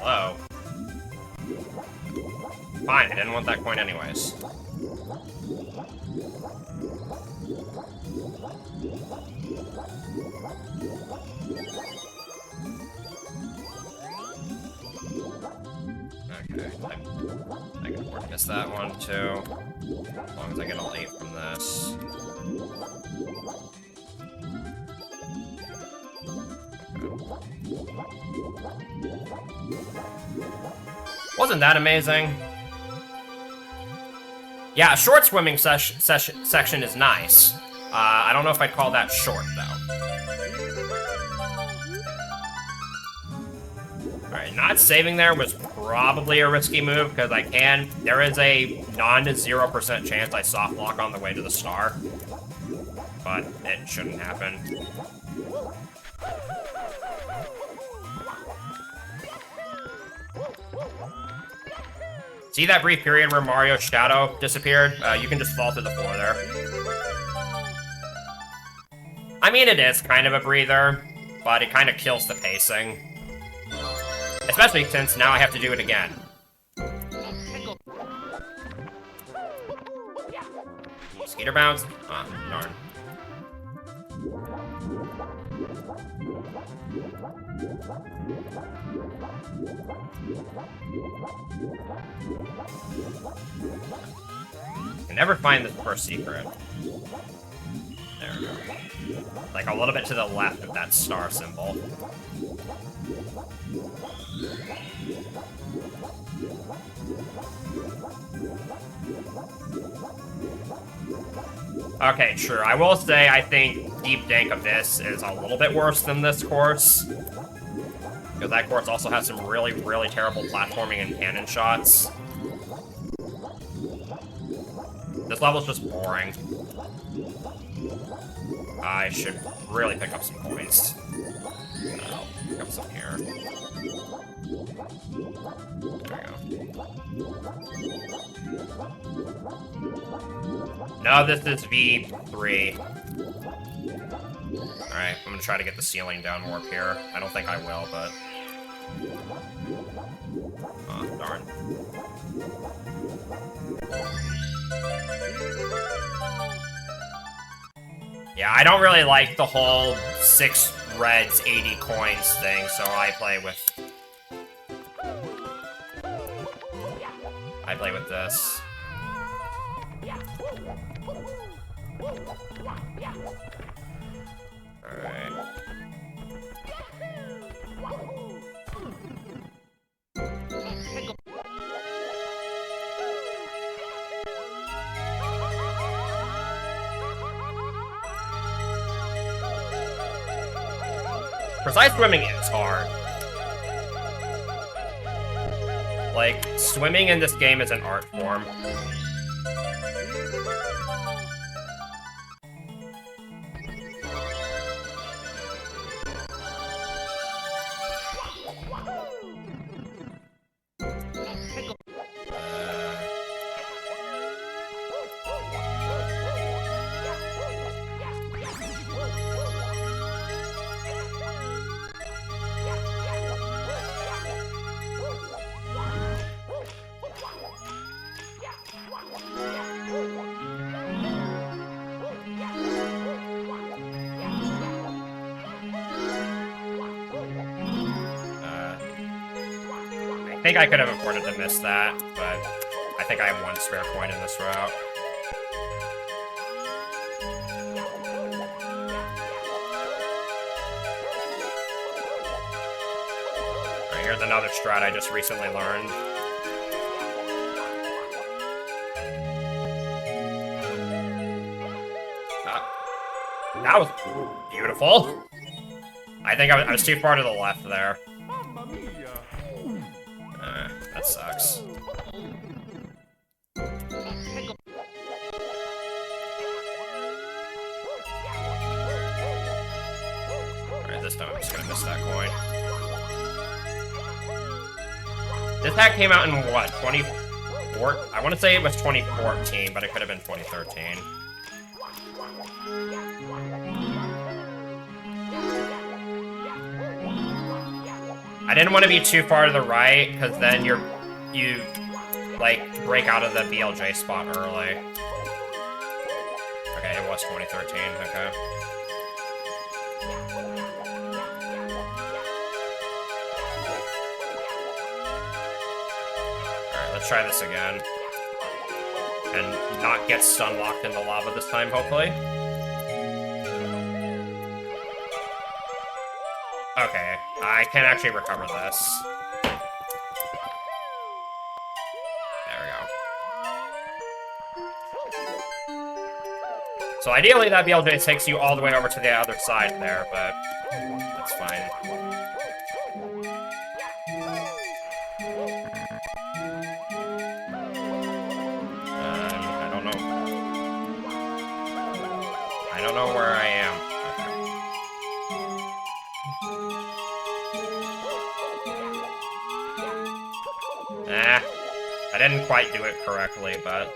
Hello. Fine, I didn't want that coin anyways. Okay, I can afford to miss that one too. As long as I get all 8 from this. Wasn't that amazing? Yeah, a short swimming section is nice. I don't know if I'd call that short, though. Alright, not saving there was probably a risky move, because there is a non-0% chance I soft lock on the way to the star. But it shouldn't happen. See that brief period where Mario's shadow disappeared? You can just fall through the floor there. I mean, it is kind of a breather, but it kind of kills the pacing. Especially since now I have to do it again. Skeeter bounce? Oh, darn. I can never find the first secret. There we go. Like a little bit to the left of that star symbol. Okay, true. I will say I think Deep Dank Abyss is a little bit worse than this course. Because that course also has some really, really terrible platforming and cannon shots. This level's just boring. I should really pick up some points. I'll pick up some here. There we go. No, this is V3. Alright, I'm gonna try to get the ceiling down warp here. I don't think I will, but... Oh, darn. Yeah, I don't really like the whole 6 reds, 80 coins thing, so I play with this. Alright. Precise swimming is hard. Like, swimming in this game is an art form. think I could have afforded to miss that, but I think I have one spare coin in this route. Alright, here's another strat I just recently learned. That was beautiful. I think I was too far to the left there. That sucks. Alright, this time I'm just gonna miss that coin. This hack came out in what, 2014? I want to say it was 2014, but it could have been 2013. I didn't want to be too far to the right, because then you like, break out of the BLJ spot early. Okay, it was 2013, okay. Alright, let's try this again. And not get stun locked in the lava this time, hopefully. Okay, I can actually recover this. There we go. So ideally that BLJ takes you all the way over to the other side there, but that's fine. I don't know. I don't know where I am. I didn't quite do it correctly, but...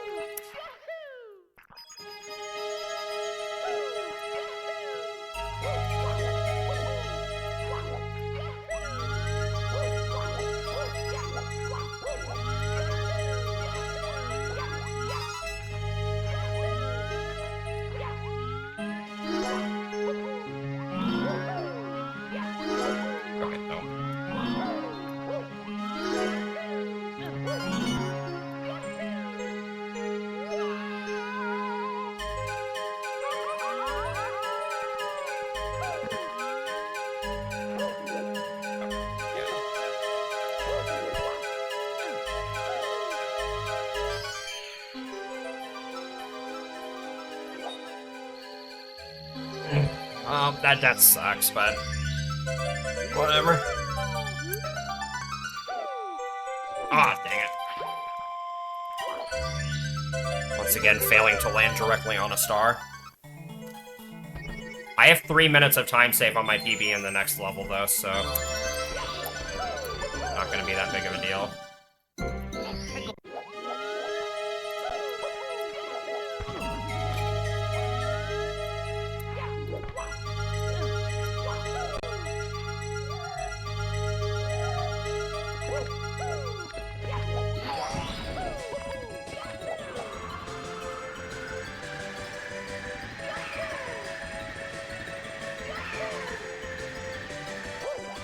That sucks, but whatever. Ah, dang it. Once again, failing to land directly on a star. I have 3 minutes of time save on my PB in the next level, though, so... not gonna be that big of a deal.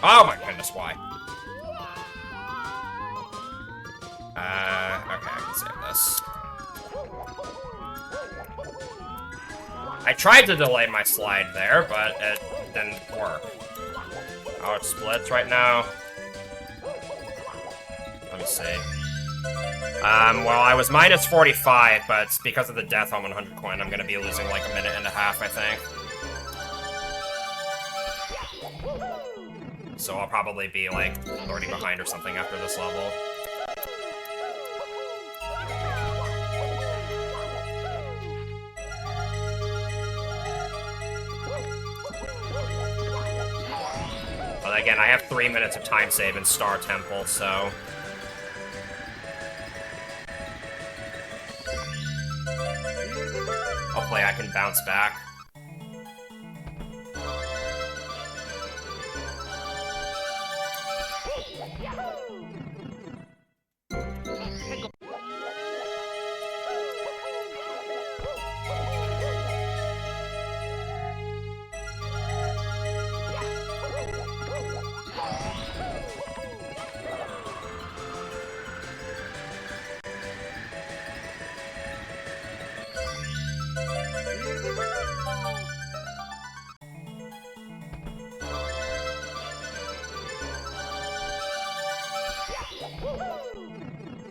Oh my goodness, why? Okay, I can save this. I tried to delay my slide there, but it didn't work. Oh, it splits right now. Let me see. Well, I was minus 45, but because of the death on 100 coin, I'm gonna be losing like a minute and a half, I think. So I'll probably be, like, 30 behind or something after this level. But again, I have 3 minutes of time save in Star Temple, so... hopefully I can bounce back.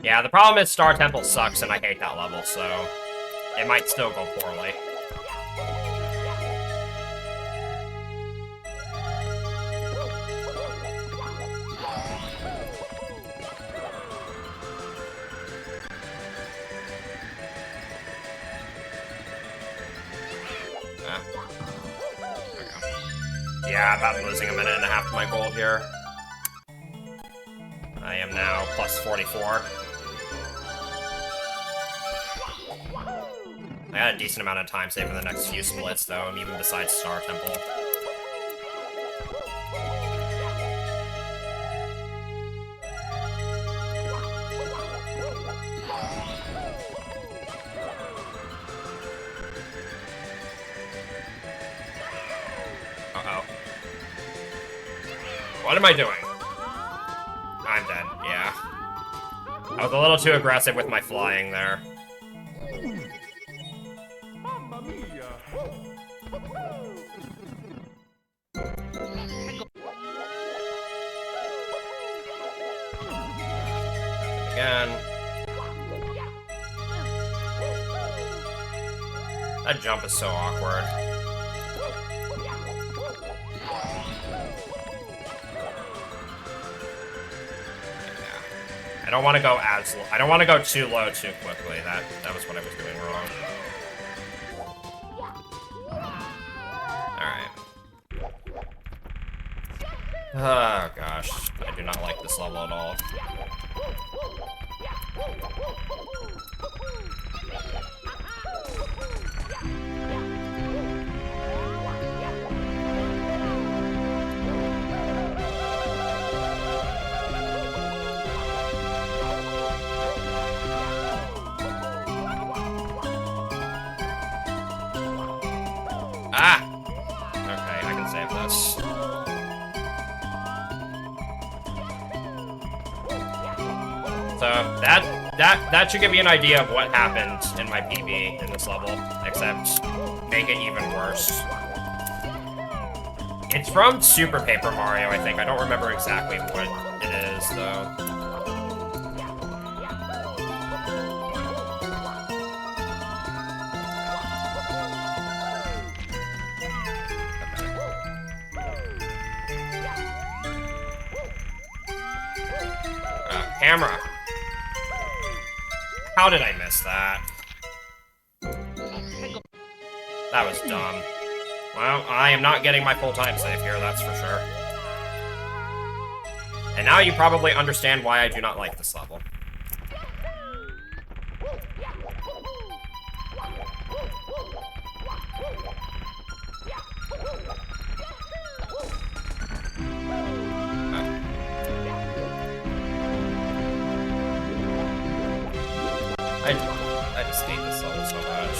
Yeah, the problem is Star Temple sucks and I hate that level, so it might still go poorly. Yeah, about losing a minute and a half to my gold here. I am now plus 44. I got a decent amount of time saved for the next few splits, though, and even besides Star Temple. Uh-oh. What am I doing? I'm dead, yeah. I was a little too aggressive with my flying there. Again. That jump is so awkward. I don't want to go as low. I don't want to go too low too quickly. That was what I was doing wrong. Alright. Oh gosh. I do not like this level at all. Ah! Okay, I can save this. So, that should give you an idea of what happened in my PB in this level, except make it even worse. It's from Super Paper Mario, I think. I don't remember exactly what it is, though. Camera. How did I miss that? That was dumb. Well, I am not getting my full time save here, that's for sure. And now you probably understand why I do not like this level. I just hate this level so much.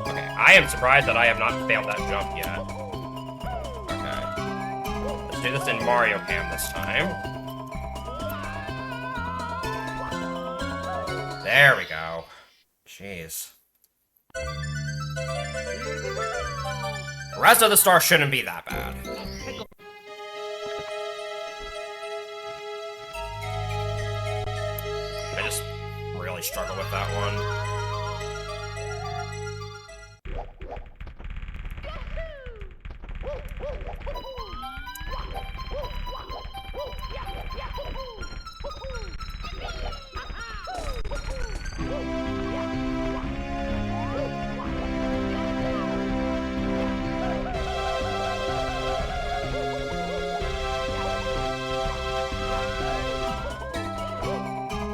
Okay, I am surprised that I have not failed that jump yet. Okay. Let's do this in Mario Cam this time. There we go. Jeez. The rest of the star shouldn't be that bad. I just really struggle with that one.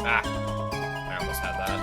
Ah, I almost had that.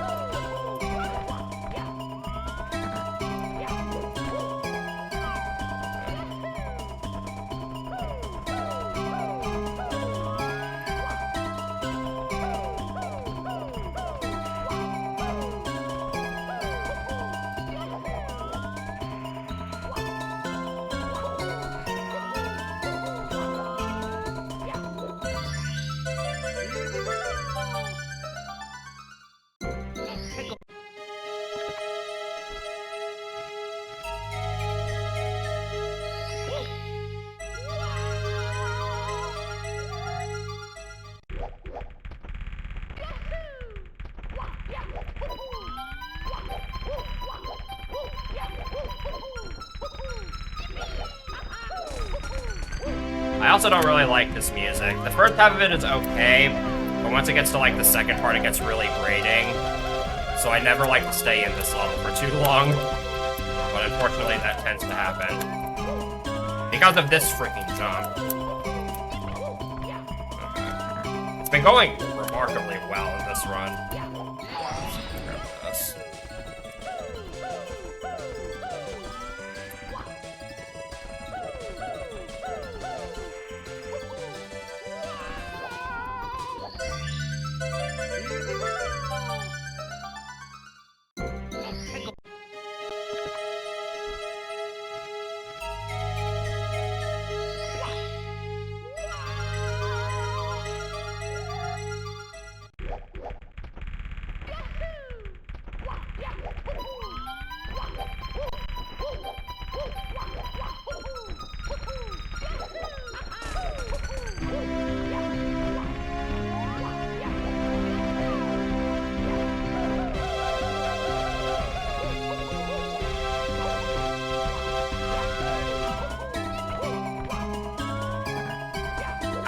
I also don't really like this music. The first half of it is okay, but once it gets to like the second part, it gets really grating. So I never like to stay in this level for too long. But unfortunately, that tends to happen. Because of this freaking jump. Okay. It's been going remarkably well in this run. Grab this.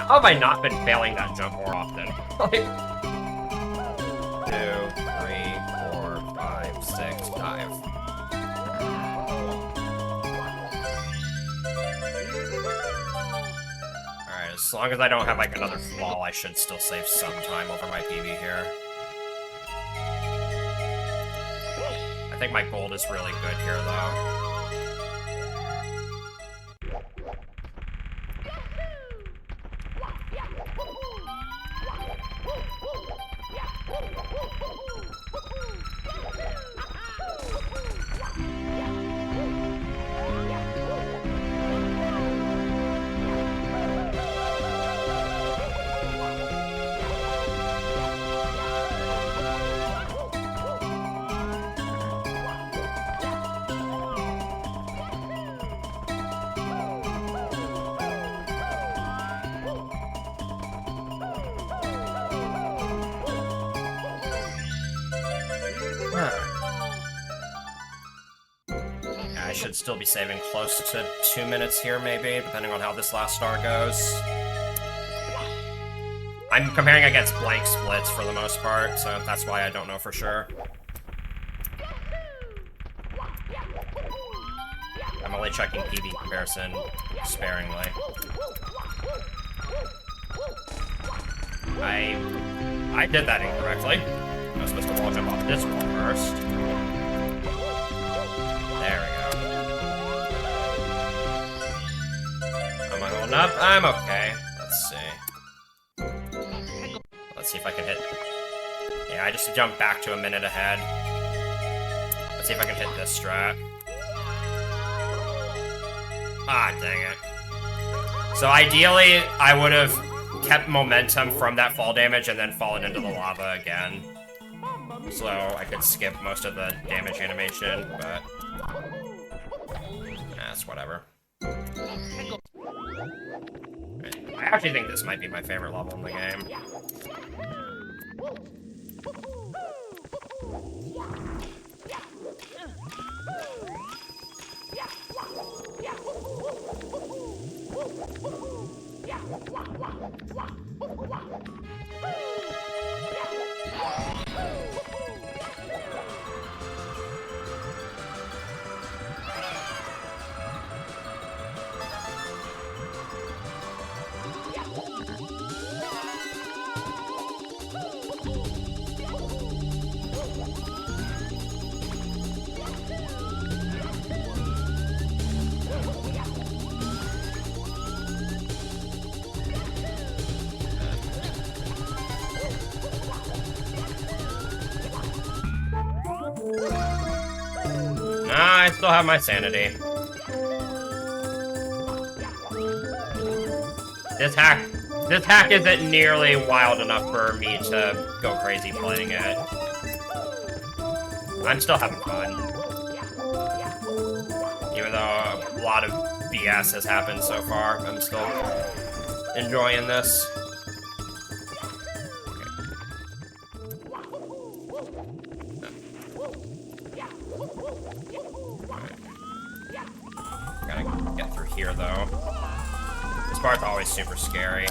How have I not been failing that jump more often? Like, 2, 3, 4, 5, 6, dive. Alright, as long as I don't have like another fall, I should still save some time over my PB here. I think my gold is really good here though. I should still be saving close to 2 minutes here, maybe, depending on how this last star goes. I'm comparing against blank splits for the most part, so that's why I don't know for sure. I'm only checking PB comparison sparingly. I did that incorrectly. I was supposed to wall jump off this wall first. There we go. Am I holding up? I'm okay. Let's see. Let's see if I can hit... Yeah, I just jumped back to a minute ahead. Let's see if I can hit this strat. Ah, dang it. So ideally, I would have kept momentum from that fall damage and then fallen into the lava again. So I could skip most of the damage animation, but... That's whatever. I actually think this might be my favorite level in the game. I still have my sanity. This hack isn't nearly wild enough for me to go crazy playing it. I'm still having fun. Even though a lot of BS has happened so far, I'm still enjoying this. part's always super scary.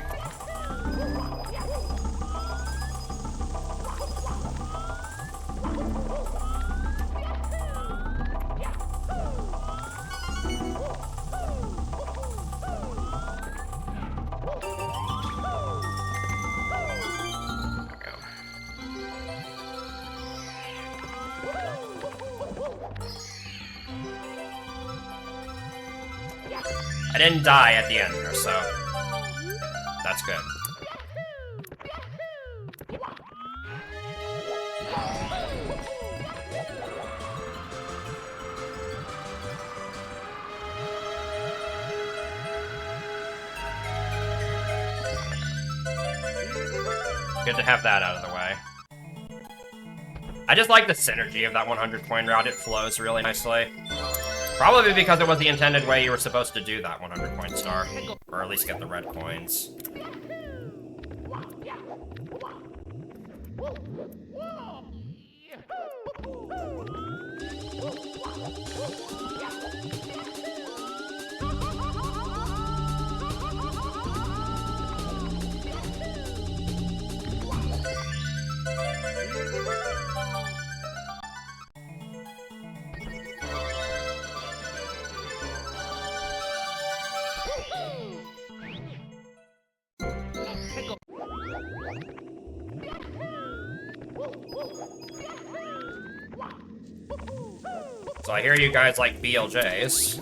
I didn't die at the end there, so that's good. Good to have that out of the way. I just like the synergy of that 100 coin route. It flows really nicely. Probably because it was the intended way you were supposed to do that 100 coin star. Or at least get the red coins. So I hear you guys like BLJs.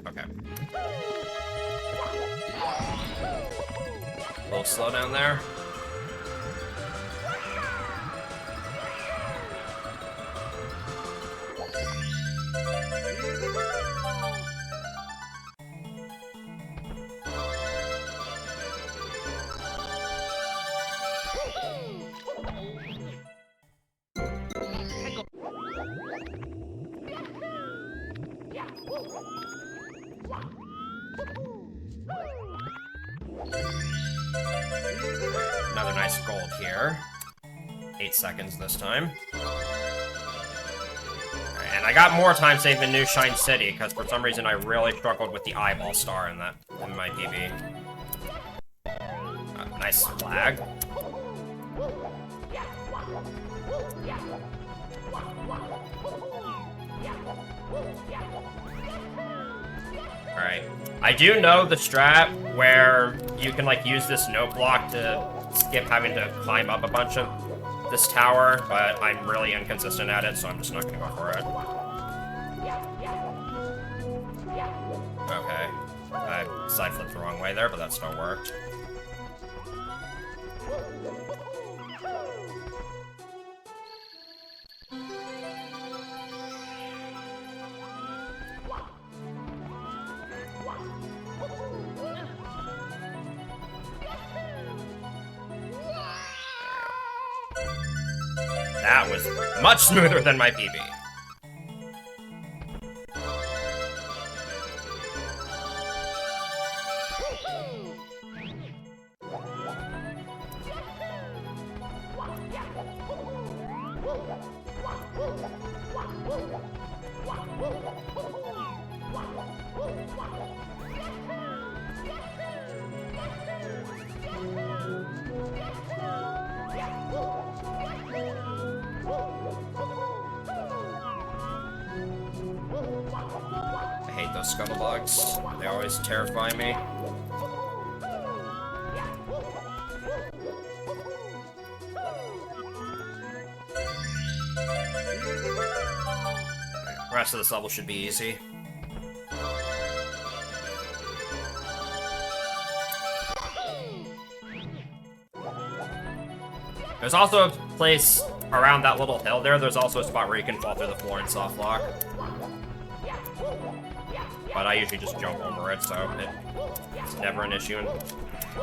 Okay. A little slow down there. Another nice gold here. 8 seconds this time. Right, and I got more time saved in New Shine City, because for some reason I really struggled with the eyeball star in my PB. Nice flag. Alright. I do know the strat where you can, like, use this note block to skip having to climb up a bunch of this tower, but I'm really inconsistent at it, so I'm just not gonna go for it. Okay. I side flipped the wrong way there, but that still worked. That was much smoother than my PB. I hate those scuttlebugs. They always terrify me. The rest of this level should be easy. There's also a place around that little hill there. There's also a spot where you can fall through the floor and soft lock. But I usually just jump over it, so it's never an issue in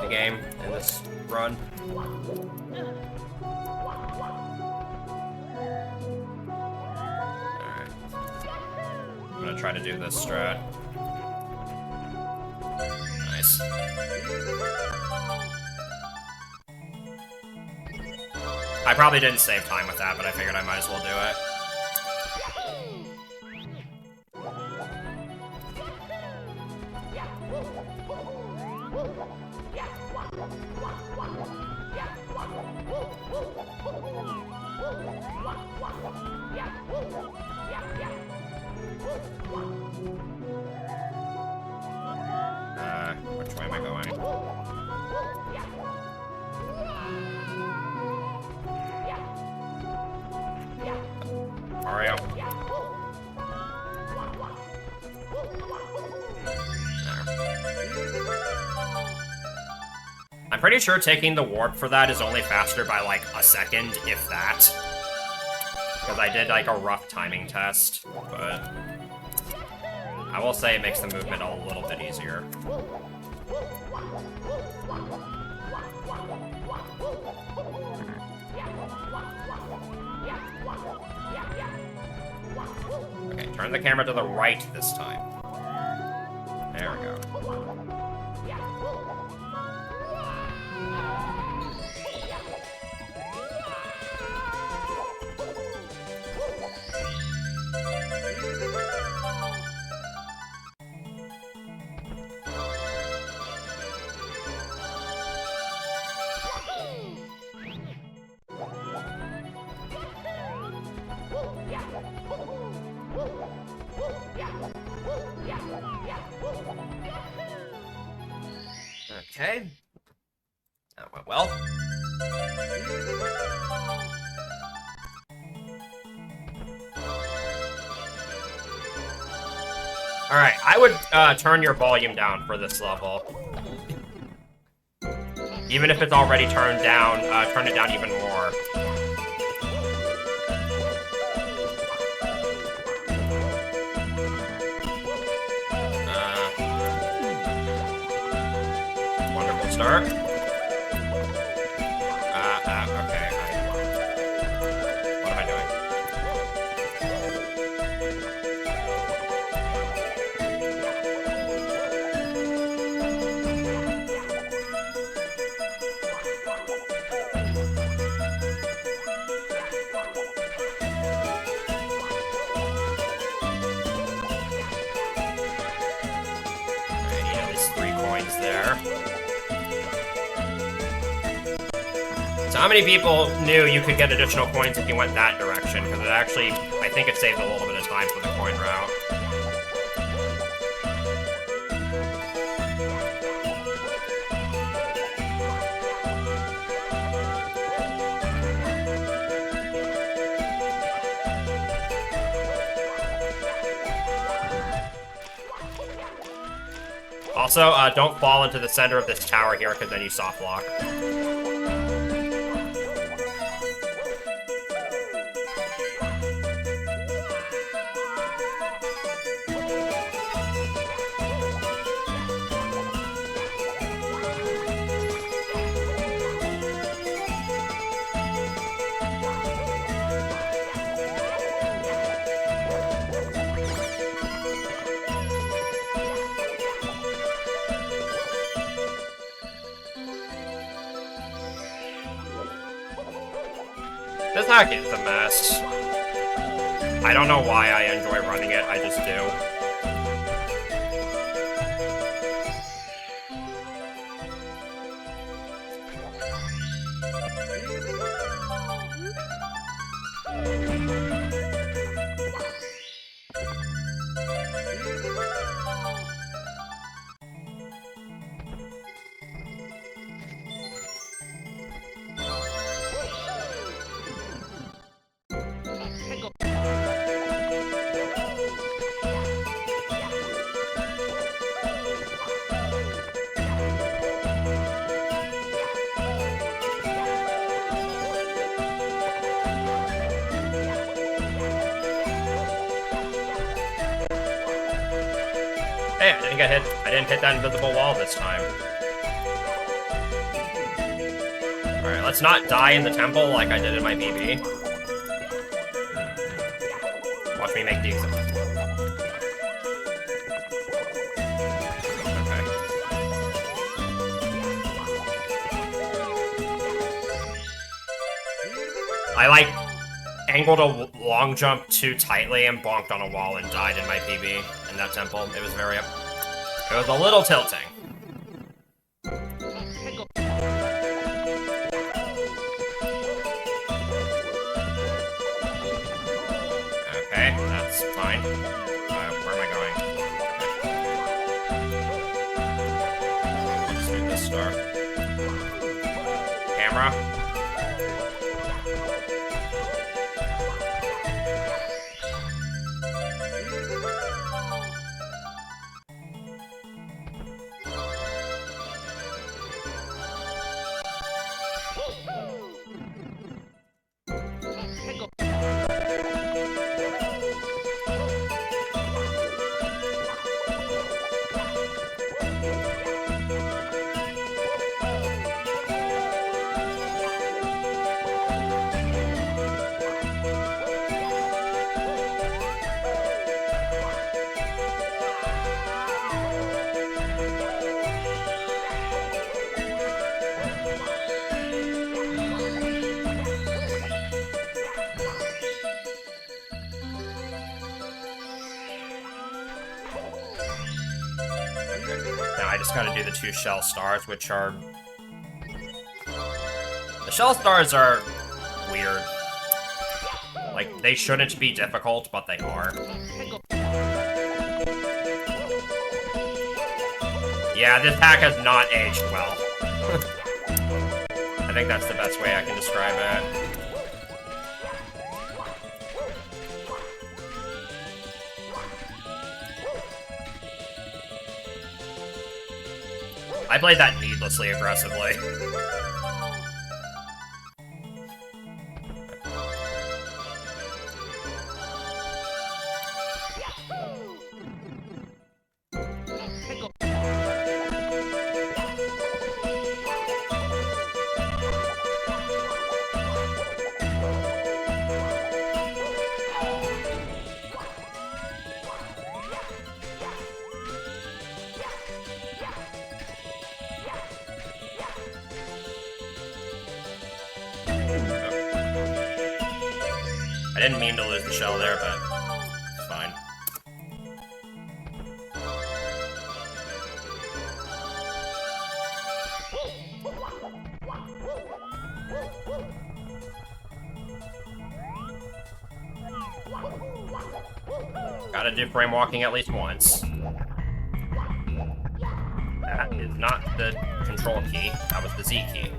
the game, in this run. Alright. I'm gonna try to do this strat. Nice. I probably didn't save time with that, but I figured I might as well do it. Which way am I going? Mario. There. I'm pretty sure taking the warp for that is only faster by like a second, if that. Because I did like a rough timing test, but I will say it makes the movement a little bit easier. Okay, turn the camera to the right this time. There we go. Okay. That went well. Alright, I would turn your volume down for this level. Even if it's already turned down, turn it down even more. Wonderful start. Okay. What am I doing? There. So how many people knew you could get additional coins if you went that direction? Because it actually, I think it saved a little bit of time for the coin route. Also, don't fall into the center of this tower here, because then you soft lock. This hack is a mess. I don't know why I enjoy running it, I just do. Hey, I didn't get hit. I didn't hit that invisible wall this time. Alright, let's not die in the temple like I did in my BB. Watch me make the exit. Okay. I, like, angled a long jump too tightly and bonked on a wall and died in my PB in that temple. It was very... It was a little tilting. Okay, that's fine. Where am I going? Just do this star. Camera. Now I just gotta do the 2 shell stars, which are... The shell stars are weird. Like, they shouldn't be difficult, but they are. Yeah, this hack has not aged well. I think that's the best way I can describe it. I played that needlessly aggressively. I didn't mean to lose the shell there, but it's fine. Gotta do frame walking at least once. That is not the control key, that was the Z key.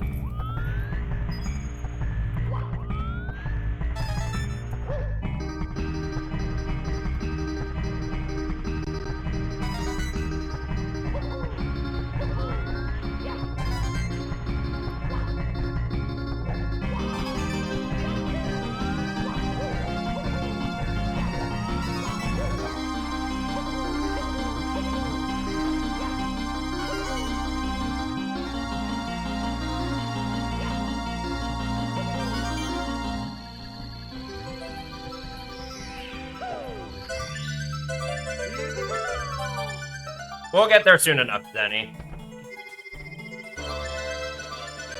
We'll get there soon enough, Denny.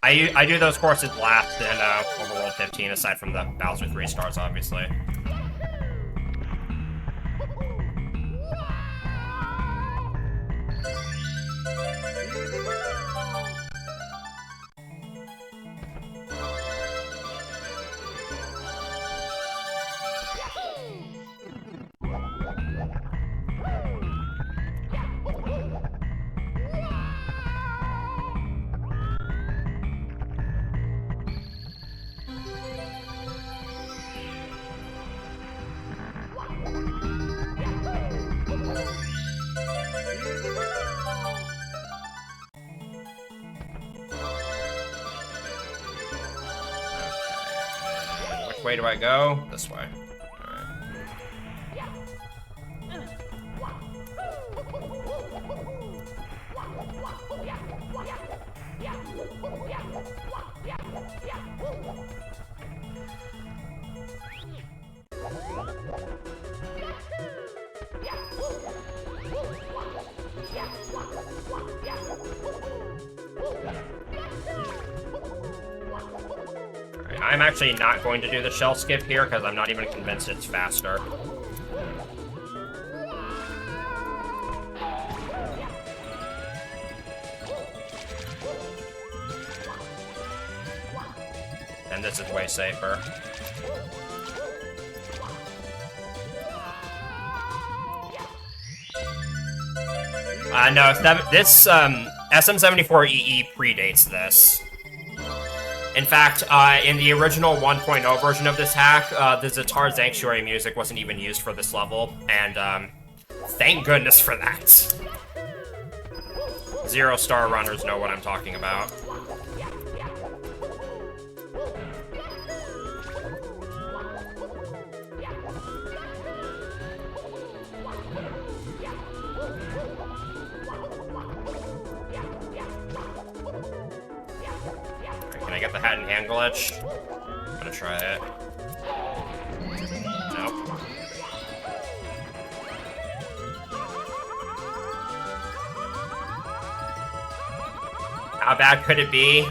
I do those courses last in Overworld 15, aside from the Bowser 3 stars, obviously. Which way do I go? This way. Alright. I'm actually not going to do the shell skip here because I'm not even convinced it's faster. And this is way safer. No, this SM64 predates this. In fact, in the original 1.0 version of this hack, the Zatar Sanctuary music wasn't even used for this level, and thank goodness for that. 0-star runners know what I'm talking about. Can I get the hat and hand glitch? I'm gonna try it. Nope. How bad could it be?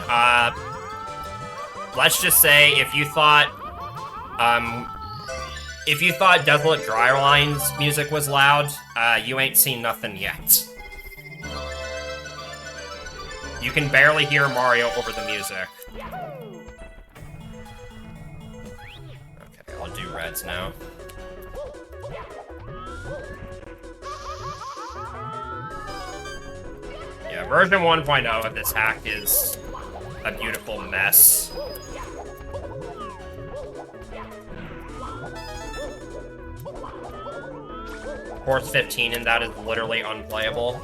Let's just say if you thought Desolate Dryline's music was loud, you ain't seen nothing yet. You can barely hear Mario over the music. Okay, I'll do reds now. Yeah, version 1.0 of this hack is a beautiful mess. Course 15 in that is literally unplayable.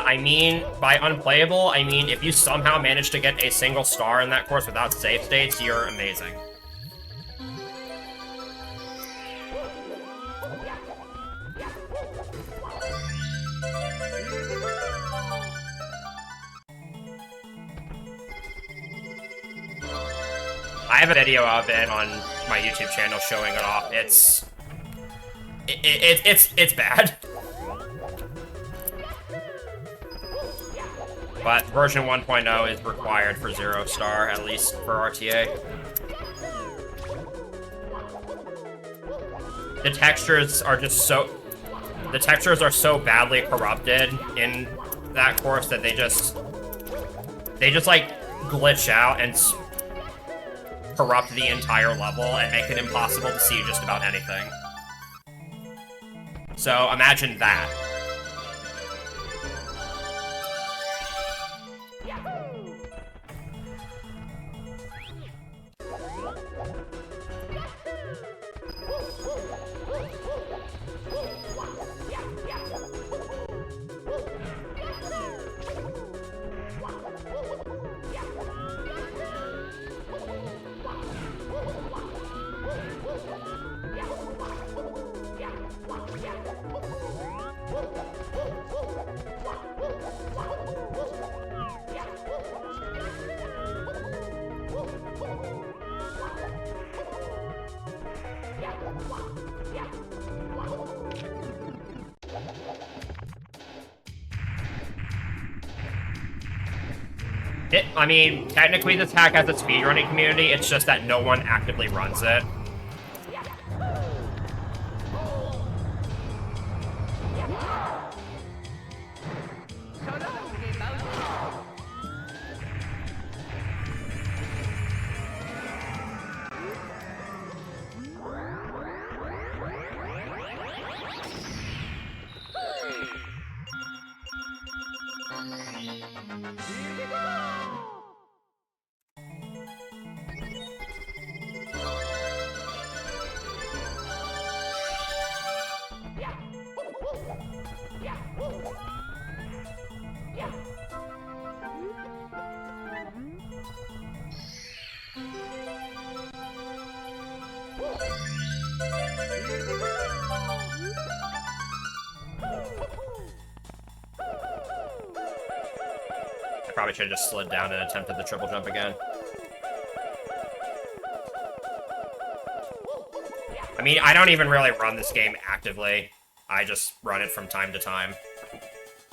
I mean, by unplayable, I mean if you somehow manage to get a single star in that course without save states, you're amazing. I have a video of it on my YouTube channel showing it off. It's bad. But version 1.0 is required for 0-star, at least for RTA. The textures are just so... The textures are so badly corrupted in that course that they just like, glitch out and corrupt the entire level and make it impossible to see just about anything. So, imagine that. I mean, technically this hack has a speedrunning community, it's just that no one actively runs it. Probably should have just slid down and attempted the triple jump again. I mean, I don't even really run this game actively. I just run it from time to time.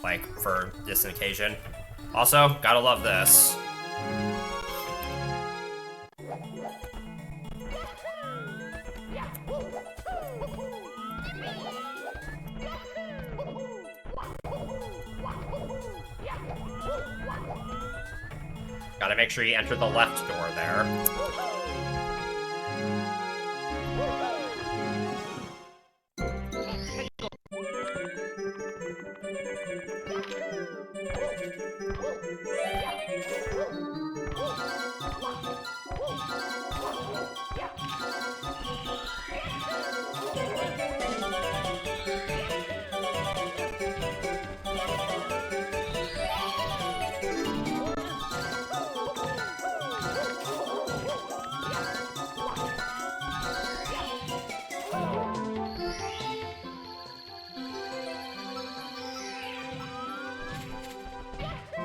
Like, for this occasion. Also, gotta love this. Gotta make sure you enter the left door there.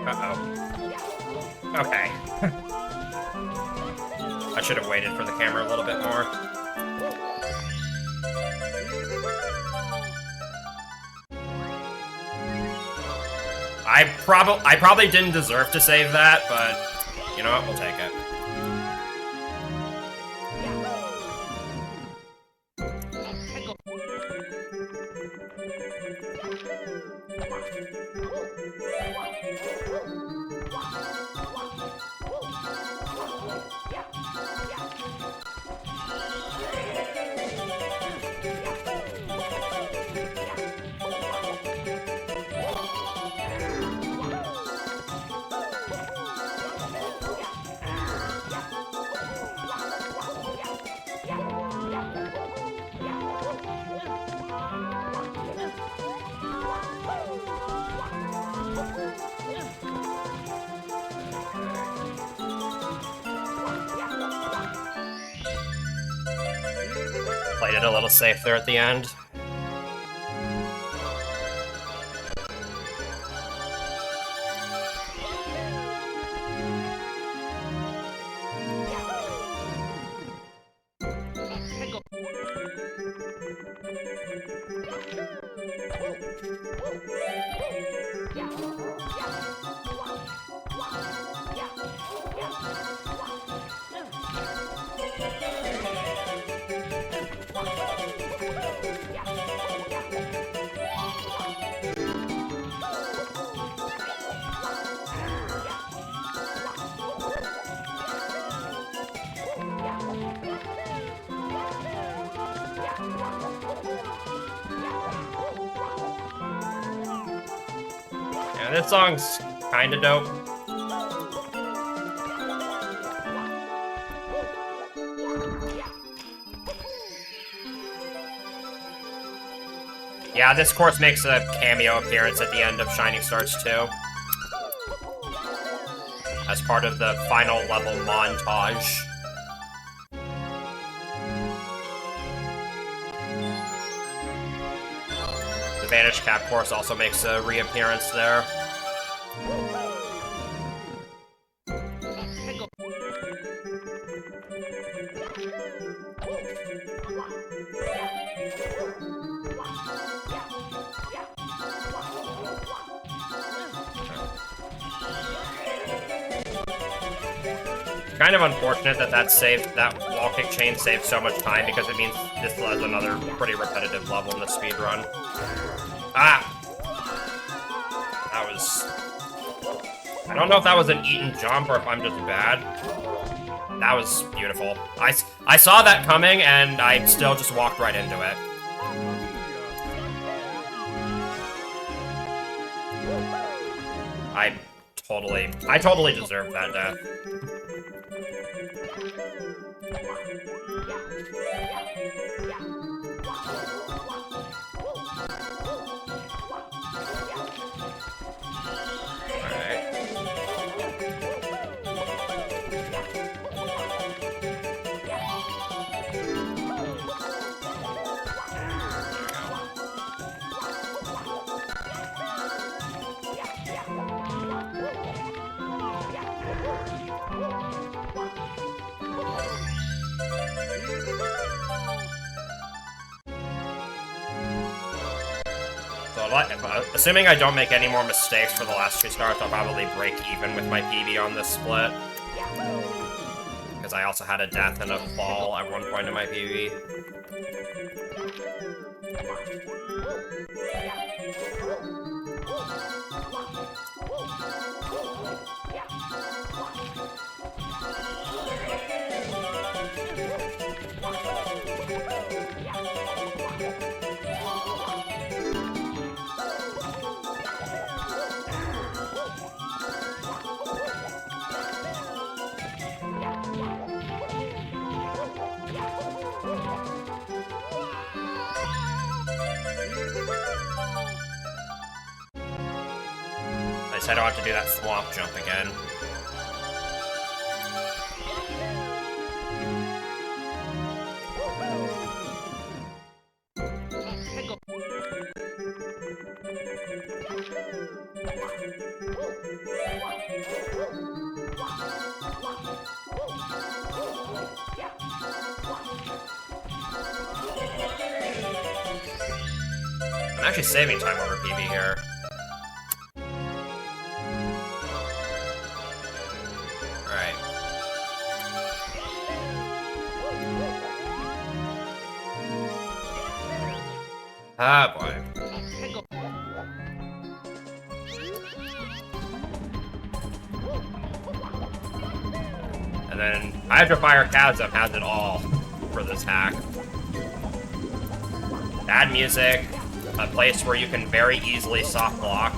Uh-oh. Okay. I should have waited for the camera a little bit more. I probably didn't deserve to save that, but you know what, we'll take it. Played it a little safe there at the end. Yeah, this song's kinda dope. Yeah, this course makes a cameo appearance at the end of Shining Stars 2. As part of the final level montage. The Vanish Cap course also makes a reappearance there. Kind of unfortunate that that wall kick chain saved so much time because it means this has another pretty repetitive level in the speedrun. Ah! That was... I don't know if that was an eaten jump or if I'm just bad. That was beautiful. I saw that coming and I still just walked right into it. I totally deserved that death. Assuming I don't make any more mistakes for the last 2 stars, I'll probably break even with my PB on this split. Because I also had a death and a fall at one point in my PB. I don't have to do that swamp jump again. I'm actually saving time over PB here. Ah, boy. And then Hydro Fire Chasm has it all for this hack. Bad music, a place where you can very easily soft block,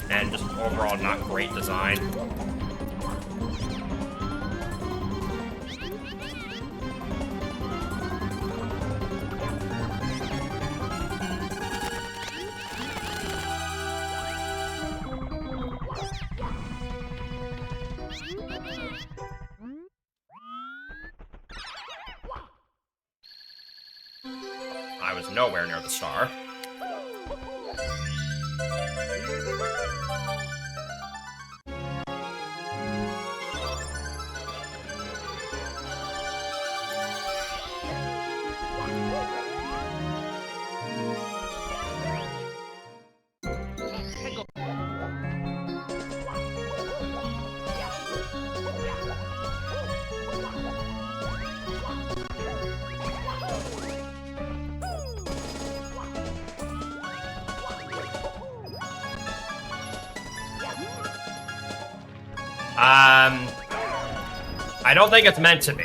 and just overall not great design. I was nowhere near the star. I don't think it's meant to be.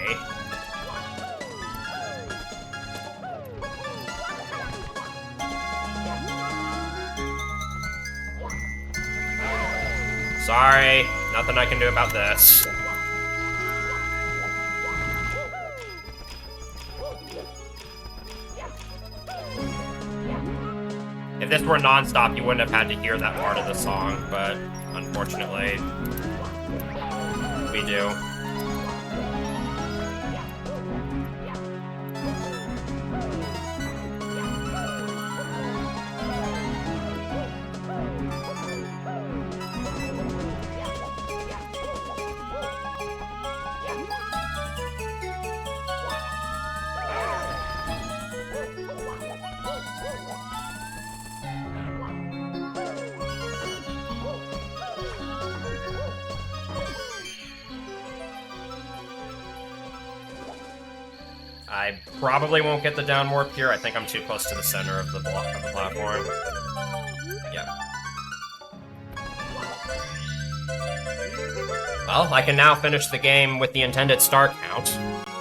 Sorry, nothing I can do about this. If this were non-stop, you wouldn't have had to hear that part of the song, but unfortunately, we do. I probably won't get the down warp here. I think I'm too close to the center of the block of the platform. Yep. Well, I can now finish the game with the intended star count.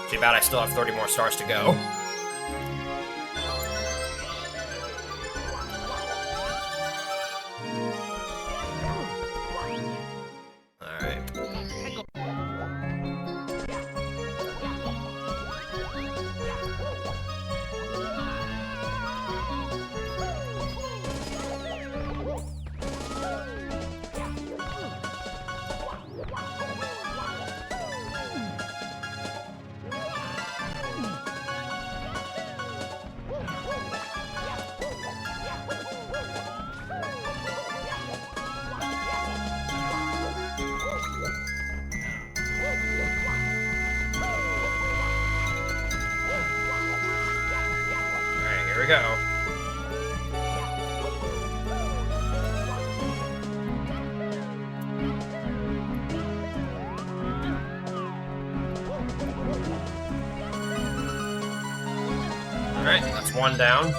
Too bad I still have 30 more stars to go. Here we go. one down.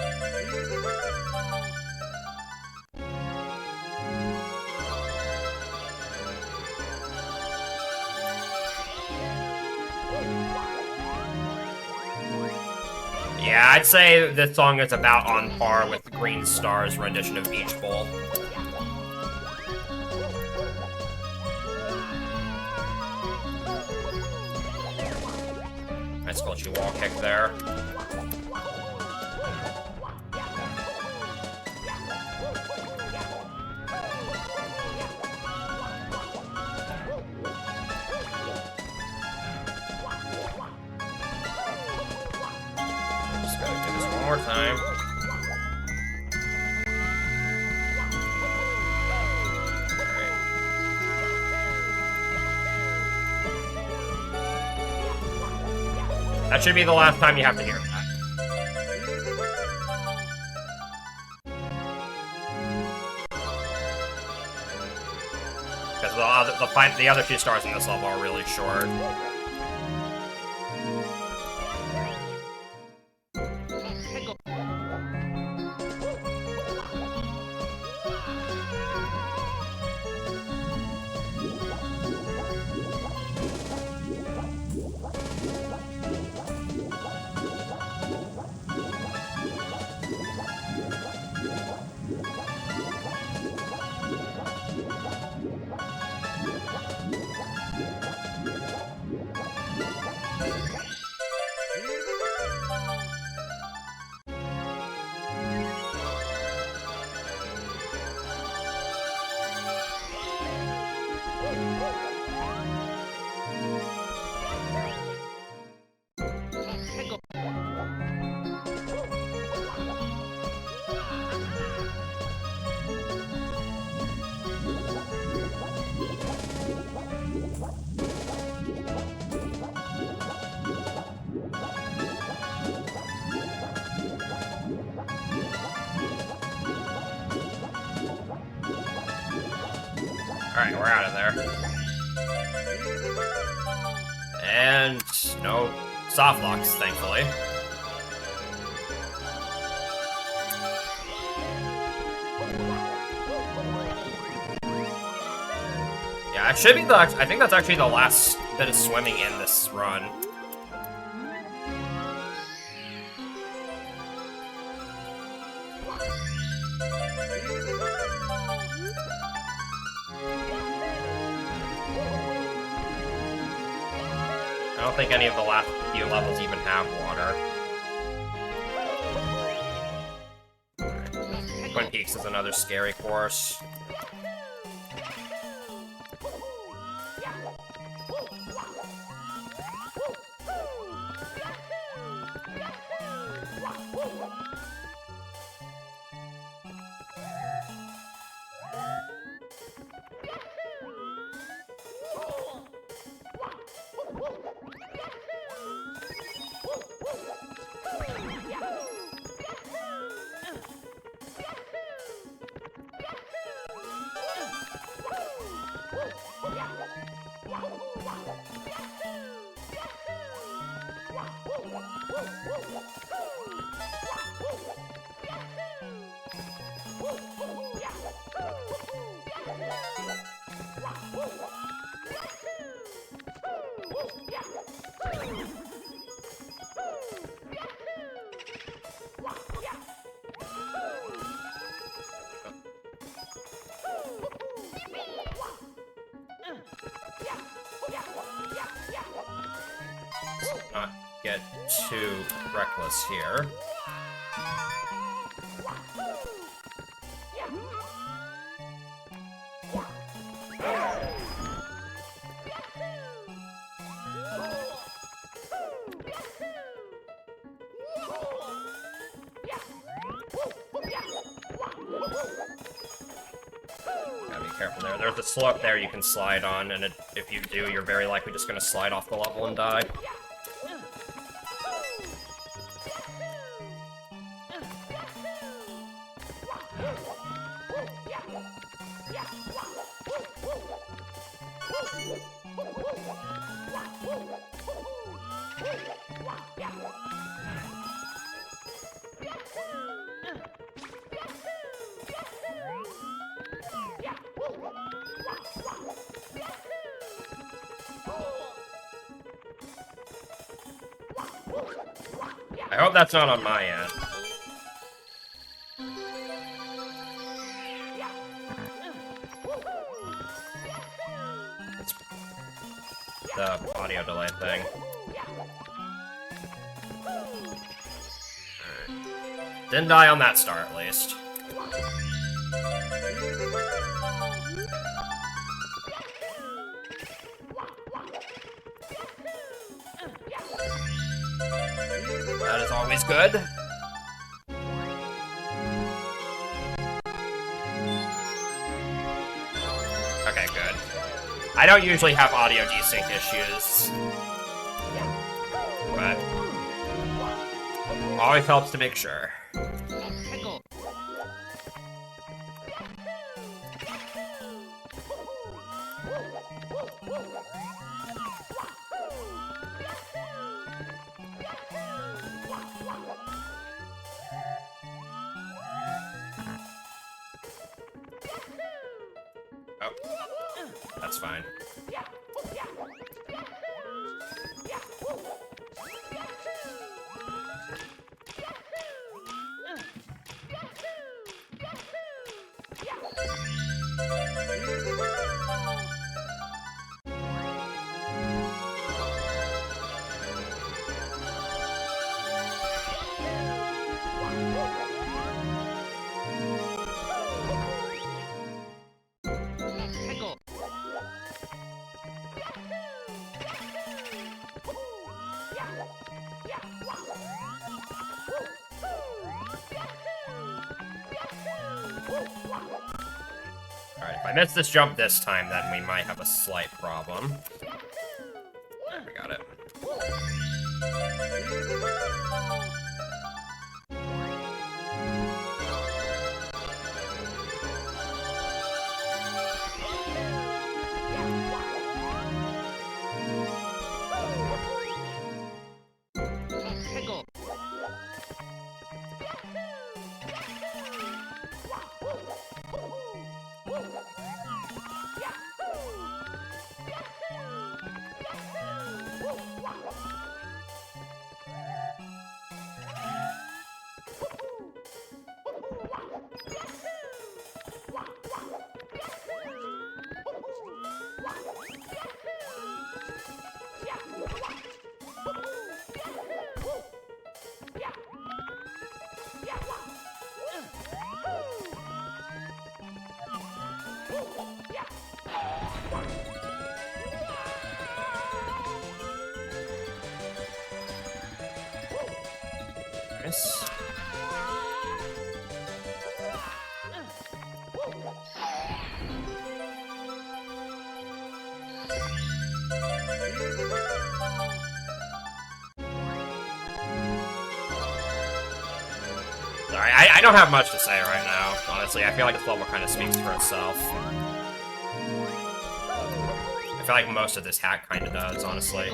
Yeah, I'd say this song is about on par with Green Star's rendition of Beach Bowl. Nice glitchy wall kick there. Just gotta do this one more time. That should be the last time you have to hear that. Because the other 2 stars in this level are really short. Alright, we're out of there. And no soft locks, thankfully. Yeah, it should be I think that's actually the last bit of swimming in this run. I don't think any of the last few levels even have water. Right. Twin Peaks is another scary course. Not get too reckless here. Gotta be careful there. There's a slope there you can slide on, and if you do, you're very likely just gonna slide off the level and die. hope that's not on my end. It's the audio delay thing. Alright. Didn't die on that star, at least. That is always good. Okay, good. I don't usually have audio desync issues, but always helps to make sure. Oh, that's fine. Alright, if I miss this jump this time, then we might have a slight problem. There, we got it. Nice. Sorry, I don't have much to say right now, honestly. I feel like this level kind of speaks for itself. I feel like most of this hack kind of does, honestly.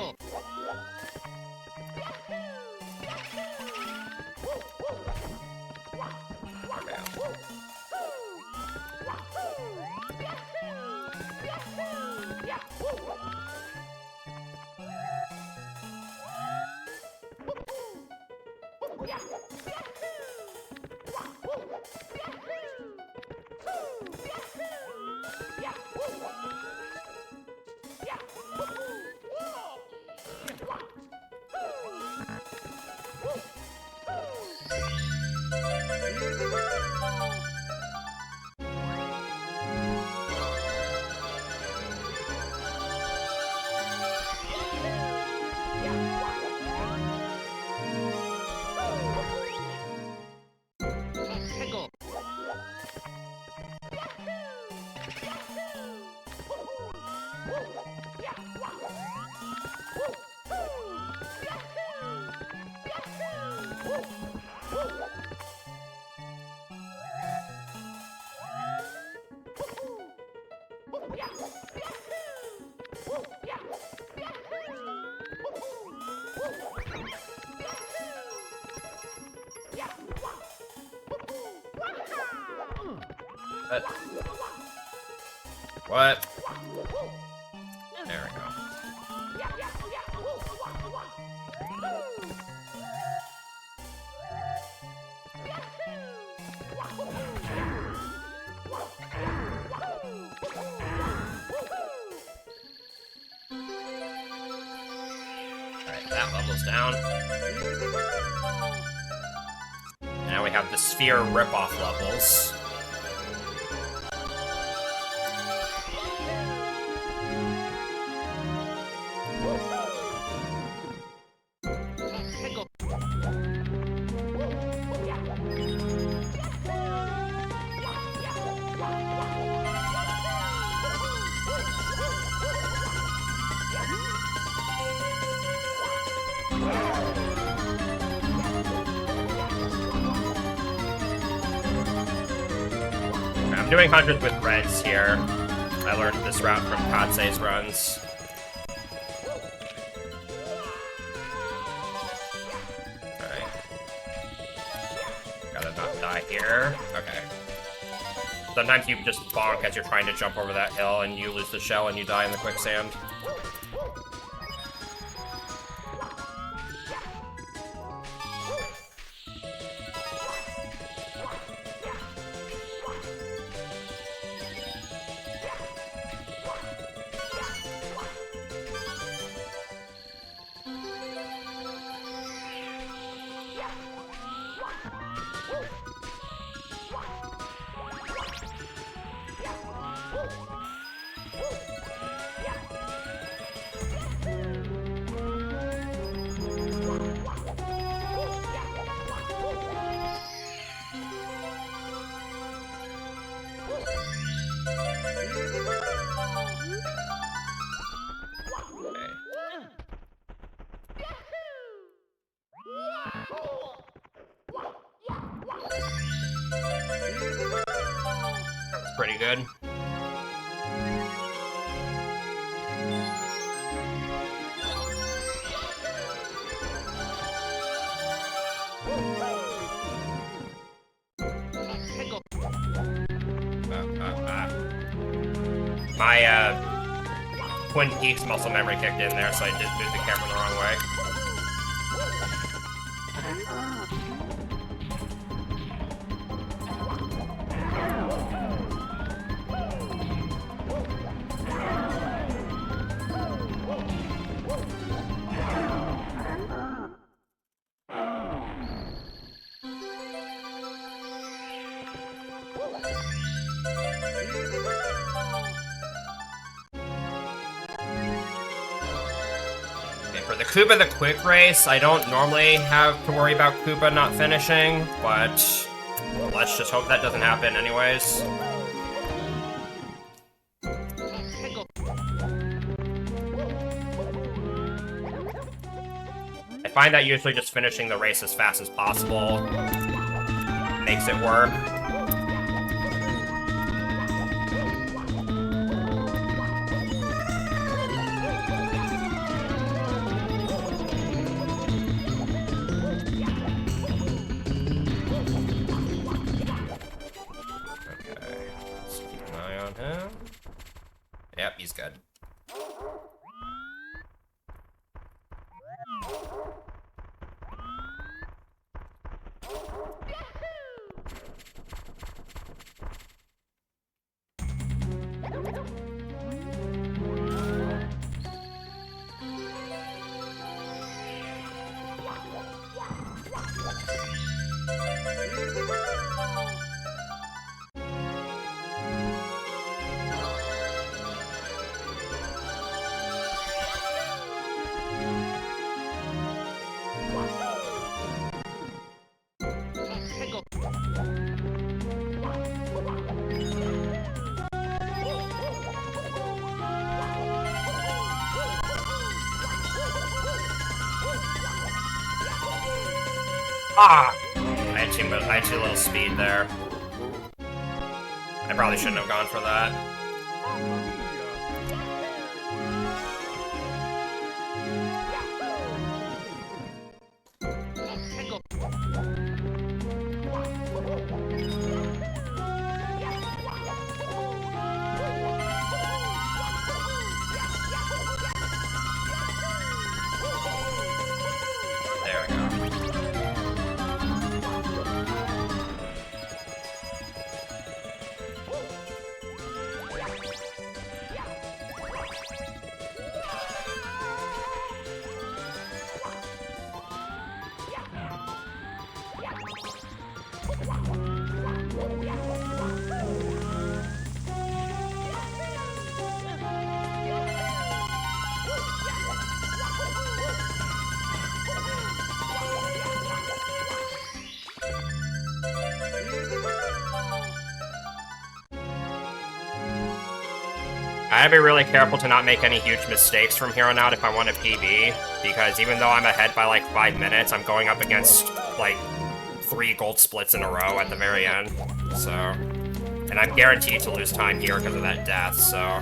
What? There we go. Alright, that level's down. Now we have the sphere rip-off levels. I'm doing hundreds with reds here. I learned this route from Katsei's runs. Alright. Gotta not die here. Okay. Sometimes you just bonk as you're trying to jump over that hill and you lose the shell and you die in the quicksand. That's pretty good. My Twin Peaks muscle memory kicked in there, so I just moved the camera the wrong way. For the Koopa the Quick Race, I don't normally have to worry about Koopa not finishing, but let's just hope that doesn't happen anyways. I find that usually just finishing the race as fast as possible makes it work. Yep, he's good. Ah! I had too little speed there. I probably shouldn't have gone for that. There we go. I gotta be really careful to not make any huge mistakes from here on out if I want a PB, because even though I'm ahead by like 5 minutes, I'm going up against like 3 gold splits in a row at the very end, so... And I'm guaranteed to lose time here because of that death, so...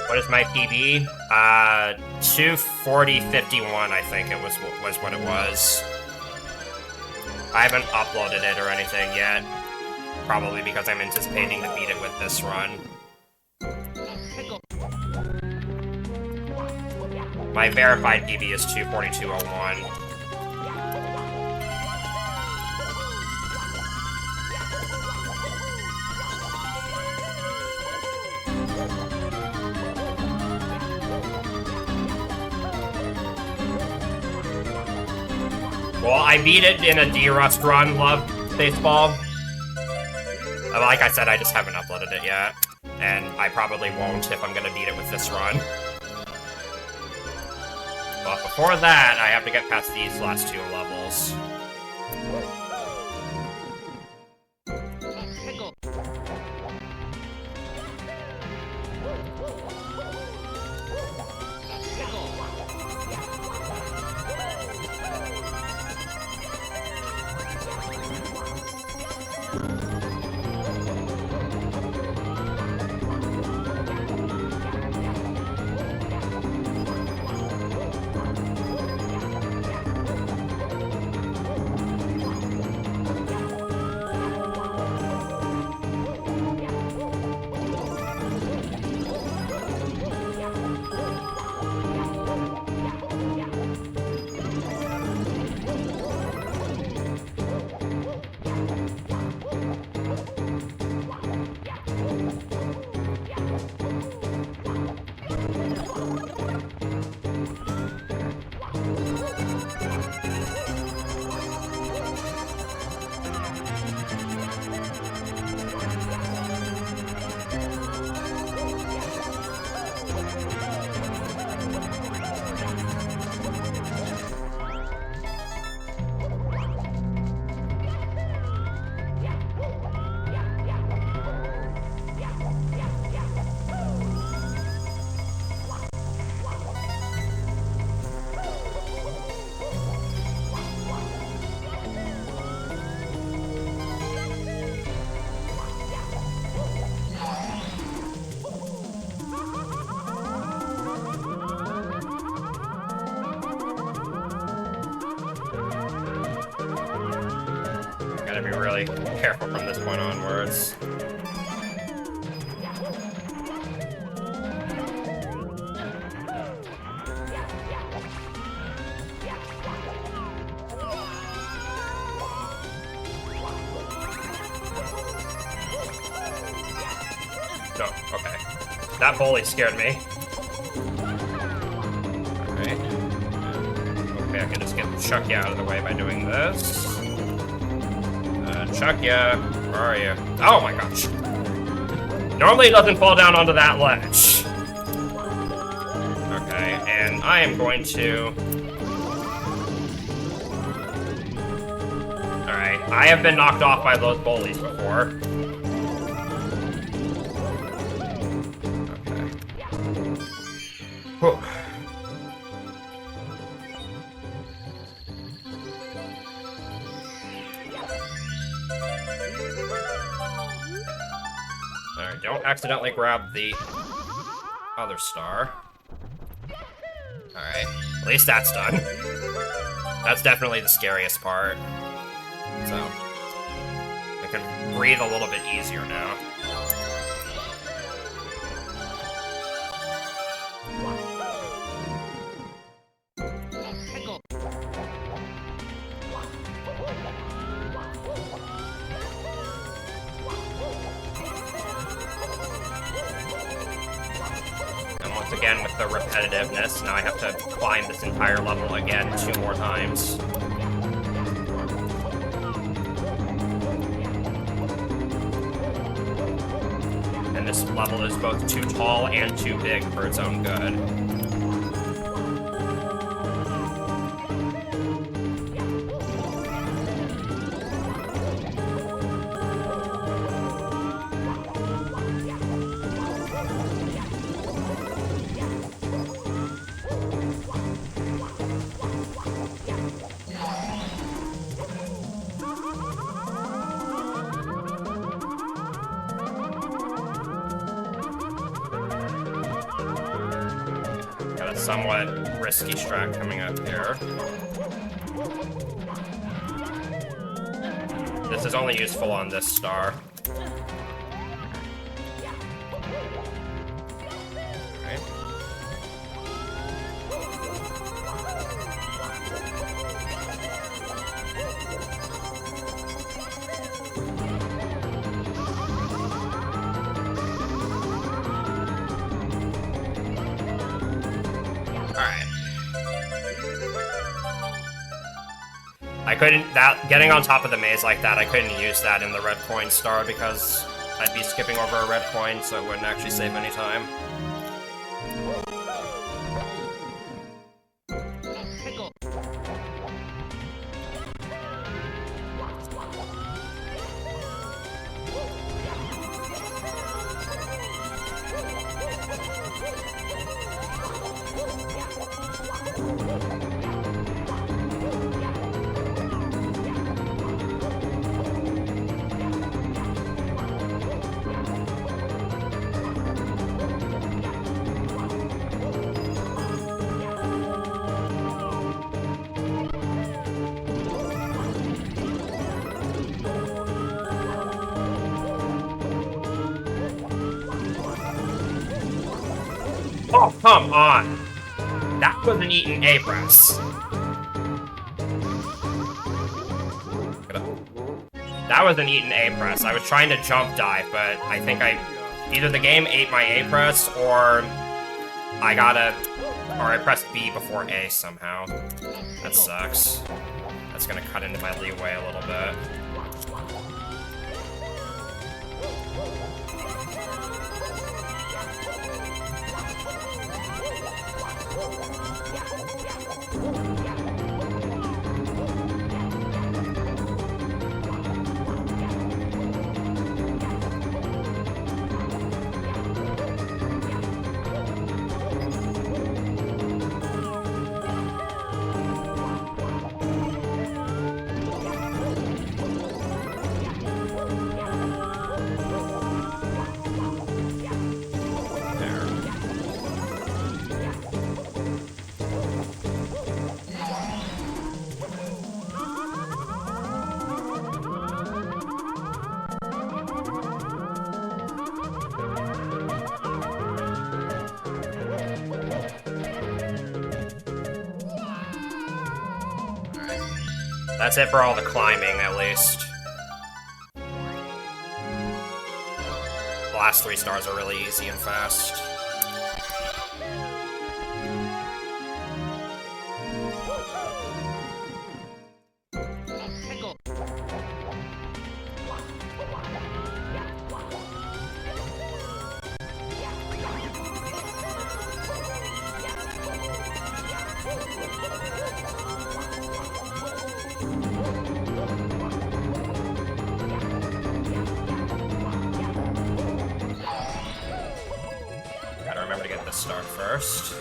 What is my PB? 240.51, I think it was what it was. I haven't uploaded it or anything yet. Probably because I'm anticipating to beat it with this run. My verified PB is 242.01. Well, I beat it in a D-Rust run, love baseball. Like I said, I just haven't uploaded it yet. And I probably won't if I'm gonna beat it with this run. But before that, I have to get past these last 2 levels. Gotta be really careful from this point onwards. No, okay. That bully scared me. Alright. Okay, I can just get Chucky out of the way by doing this. Chuckya, where are you? Oh my gosh. Normally it doesn't fall down onto that ledge. Okay, and I am going to... Alright, I have been knocked off by those bullies before. Okay. Whew. Alright, don't accidentally grab the other star. Alright, at least that's done. That's definitely the scariest part. So, I can breathe a little bit easier now. again with the repetitiveness. Now I have to climb this entire level again 2 more times. And this level is both too tall and too big for its own good. Somewhat risky strat coming up here. This is only useful on this star. Okay. I couldn't, getting on top of the maze like that, I couldn't use that in the red coin star because I'd be skipping over a red coin, so it wouldn't actually save any time. Oh, come on! That was an eaten A press. That was an eaten A press. I was trying to jump dive, but I think either the game ate my A press or I pressed B before A somehow. That sucks. That's gonna cut into my leeway a little bit. That's it for all the climbing, at least. The last 3 stars are really easy and fast. Start first.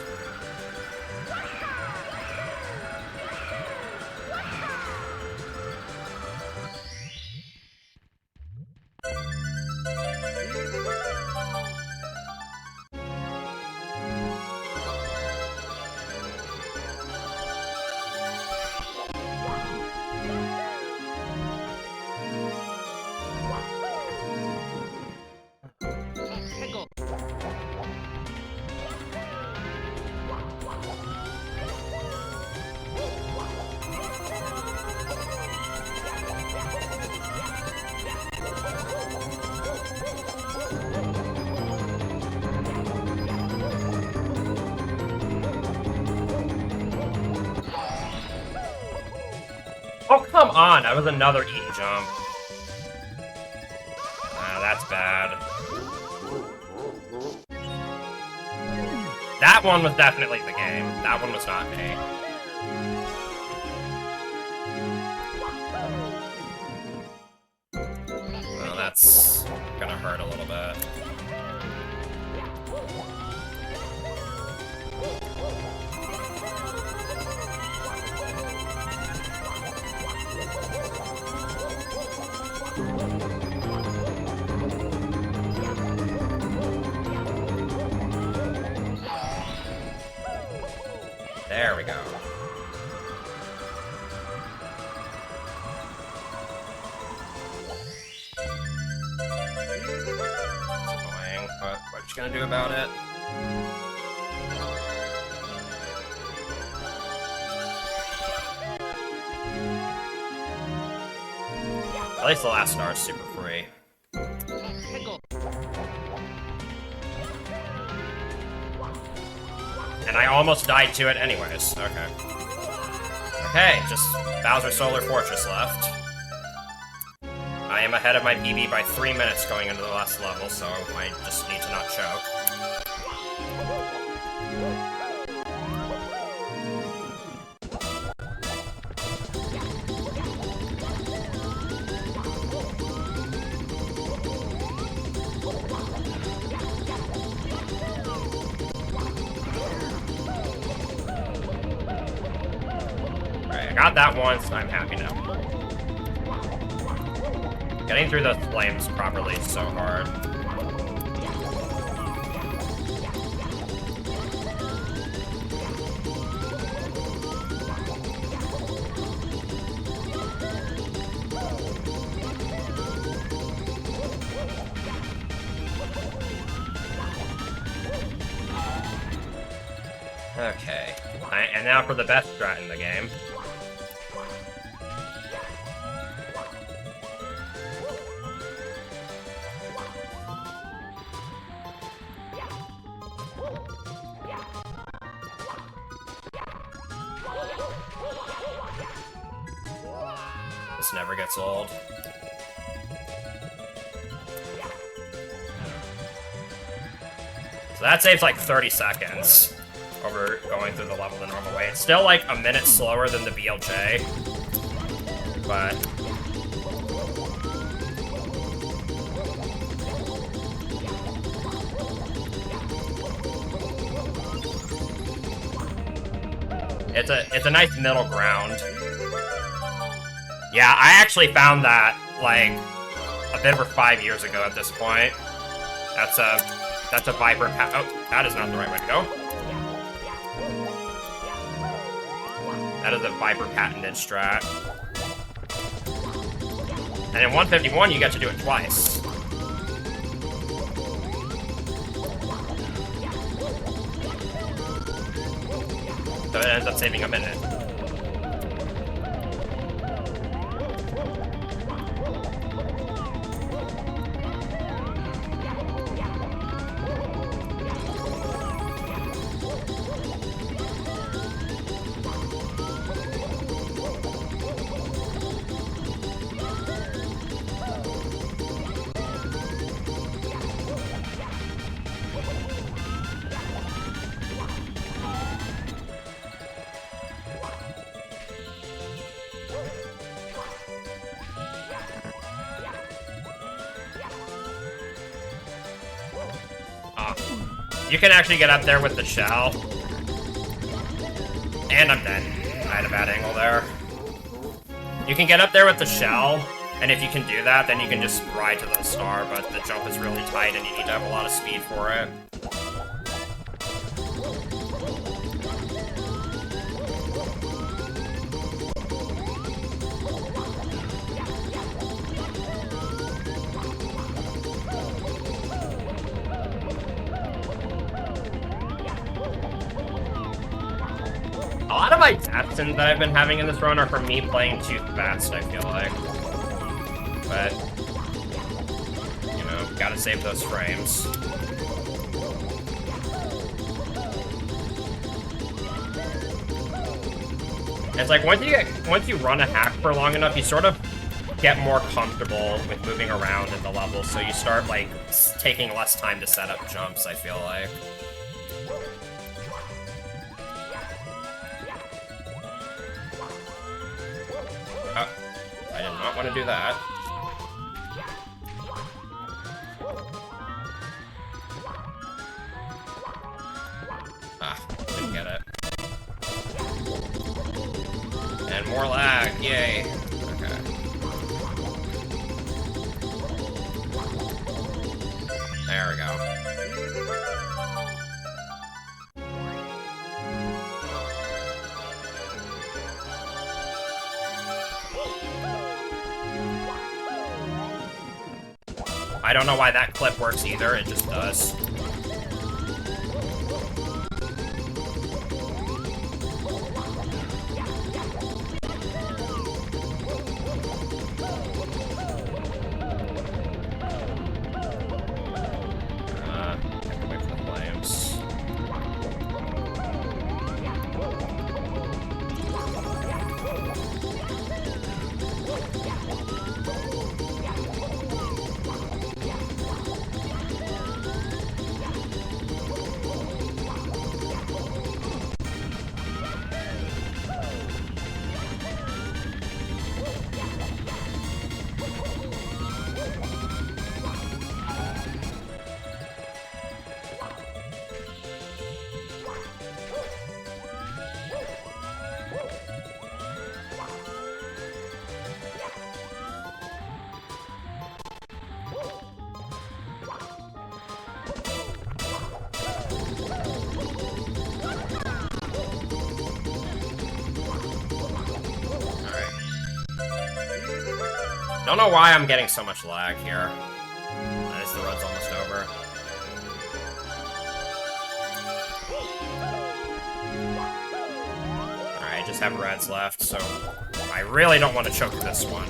Oh, come on! That was another eat and jump. That's bad. That one was definitely the game. That one was not me. Well, that's gonna hurt a little bit. There we go. It's annoying, but what you gonna do about it? At least the last star is super free. And I almost died to it anyways. Okay. Okay, just Bowser Solar Fortress left. I am ahead of my PB by 3 minutes going into the last level, so I just need to not choke. Got that once, I'm happy now. Getting through those flames properly is so hard. Okay, and now for the best strat in the game. This never gets old. So that saves like 30 seconds over going through the level the normal way. It's still like a minute slower than the BLJ, but it's a nice middle ground. Yeah, I actually found that, like, a bit over 5 years ago at this point. That's a Viper oh, that is not the right way to go. That is a Viper patented strat. And in 151, you get to do it twice. So it ends up saving a minute. You can actually get up there with the shell. And I'm dead. I had a bad angle there. You can get up there with the shell, and if you can do that, then you can just ride to the star, but the jump is really tight and you need to have a lot of speed for it. A lot of my deaths that I've been having in this run are from me playing too fast, I feel like. But, you know, gotta save those frames. It's like once you run a hack for long enough, you sort of get more comfortable with moving around in the level, so you start like taking less time to set up jumps, I feel like. Oh, I did not want to do that. Ah, didn't get it. And more lag, yay. Okay. There we go. I don't know why that clip works either, it just does. Don't know why I'm getting so much lag here. I guess the run's almost over. Alright, I just have reds left, so I really don't want to choke this one.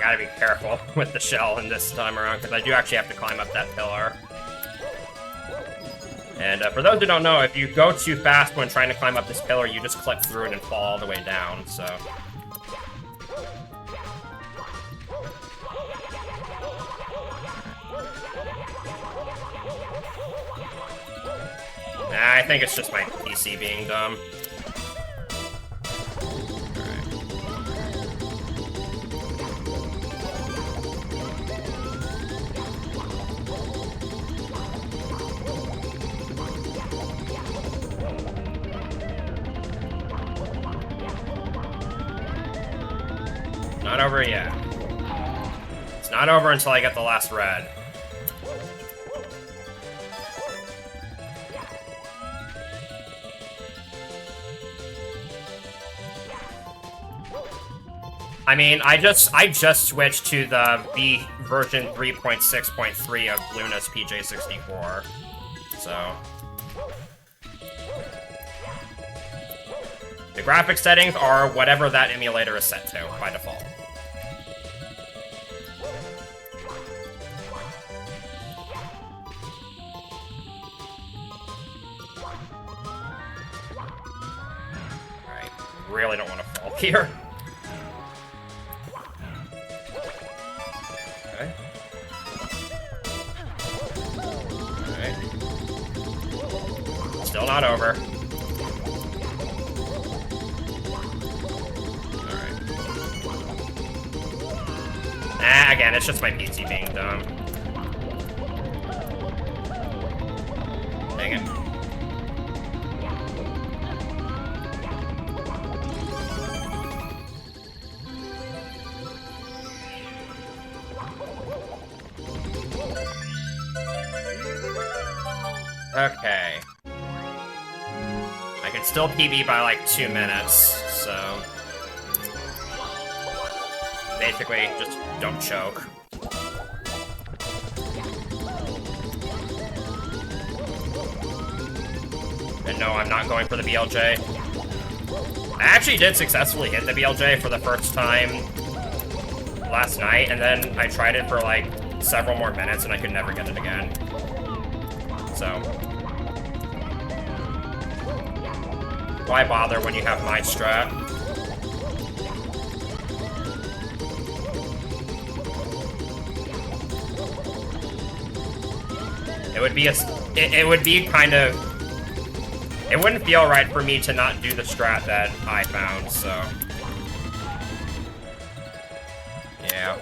Gotta be careful with the shell in this time around, because I do actually have to climb up that pillar. And for those who don't know, if you go too fast when trying to climb up this pillar, you just clip through it and fall all the way down, so... Nah, I think it's just my PC being dumb. Not over yet. It's not over until I get the last red. I mean, I just switched to the V version 3.6.3 of Luna's PJ64, so... The graphics settings are whatever that emulator is set to, by default. Alright, really don't want to fall here. Okay. Alright. Still not over. Again, it's just my PC being dumb. Dang it. Okay. I can still PB by like 2 minutes, so... Basically, just don't choke. And no, I'm not going for the BLJ. I actually did successfully hit the BLJ for the first time last night, and then I tried it for like several more minutes and I could never get it again. So, why bother when you have my strat? It would be kind of, it wouldn't feel right for me to not do the strat that I found, so. Yeah.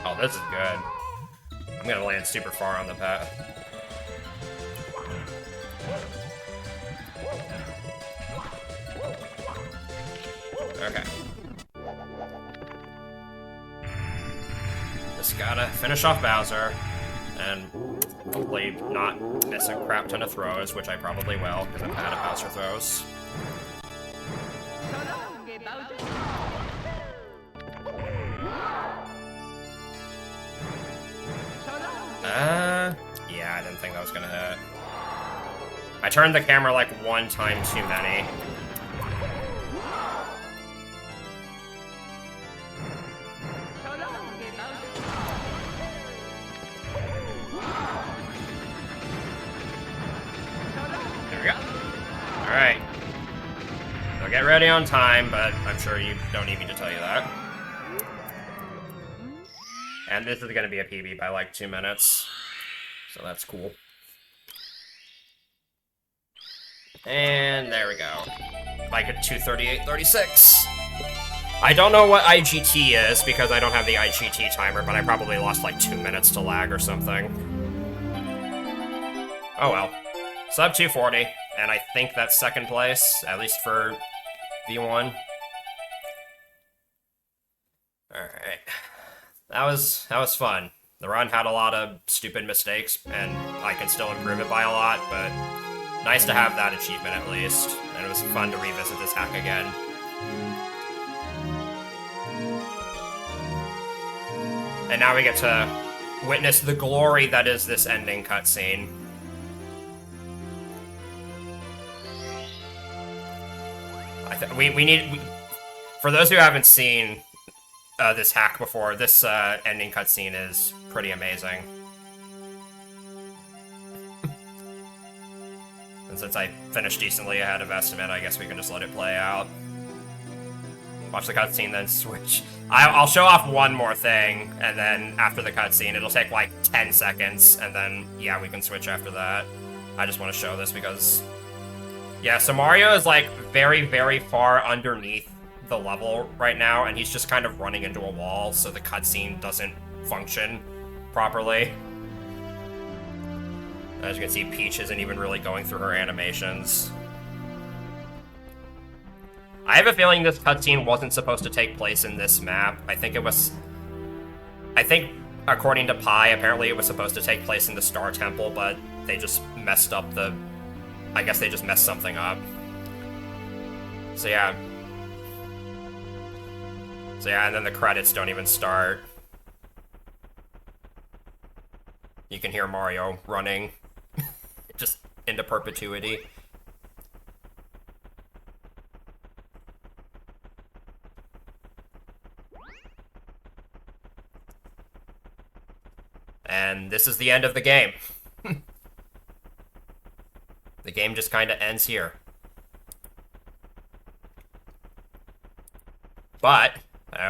Oh, this is good. I'm gonna land super far on the path. Okay. Just gotta finish off Bowser, and hopefully not miss a crap ton of throws, which I probably will, because I'm bad at Bowser throws. Yeah, I didn't think that was gonna hit. I turned the camera like one time too many. There we go. Alright. So get ready on time, but I'm sure you don't need me to tell you that. And this is gonna be a PB by like 2 minutes. So that's cool. And there we go. Like a 2:38:36. I don't know what IGT is because I don't have the IGT timer, but I probably lost like 2 minutes to lag or something. Oh well. Sub 240, and I think that's second place, at least for V1. Alright. That was fun. The run had a lot of stupid mistakes, and I can still improve it by a lot, but nice to have that achievement at least. And it was fun to revisit this hack again. And now we get to witness the glory that is this ending cutscene. We need... For those who haven't seen this hack before, this ending cutscene is pretty amazing. And since I finished decently ahead of estimate, I guess we can just let it play out. Watch the cutscene, then switch. I'll show off one more thing, and then after the cutscene, it'll take like 10 seconds, and then, yeah, we can switch after that. I just want to show this because... Yeah, so Mario is like very, very far underneath the level right now, and he's just kind of running into a wall, so the cutscene doesn't function properly. As you can see, Peach isn't even really going through her animations. I have a feeling this cutscene wasn't supposed to take place in this map. I think, according to Pi, apparently it was supposed to take place in the Star Temple, but they just messed up the... I guess they just messed something up. So yeah. And then the credits don't even start. You can hear Mario running just into perpetuity. And this is the end of the game. The game just kind of ends here. But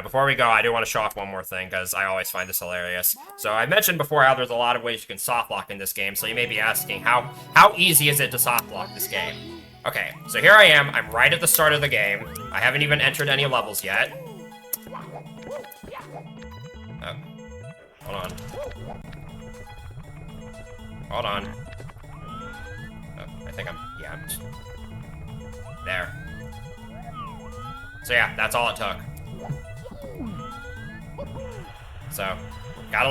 Before we go, I do want to show off one more thing, because I always find this hilarious. So I mentioned before how there's a lot of ways you can soft lock in this game, so you may be asking, how easy is it to soft lock this game? Okay, so here I am, I'm right at the start of the game. I haven't even entered any levels yet. Oh, hold on. Hold on. Oh, I think I'm just... There. So yeah, that's all it took. So, gotta leave.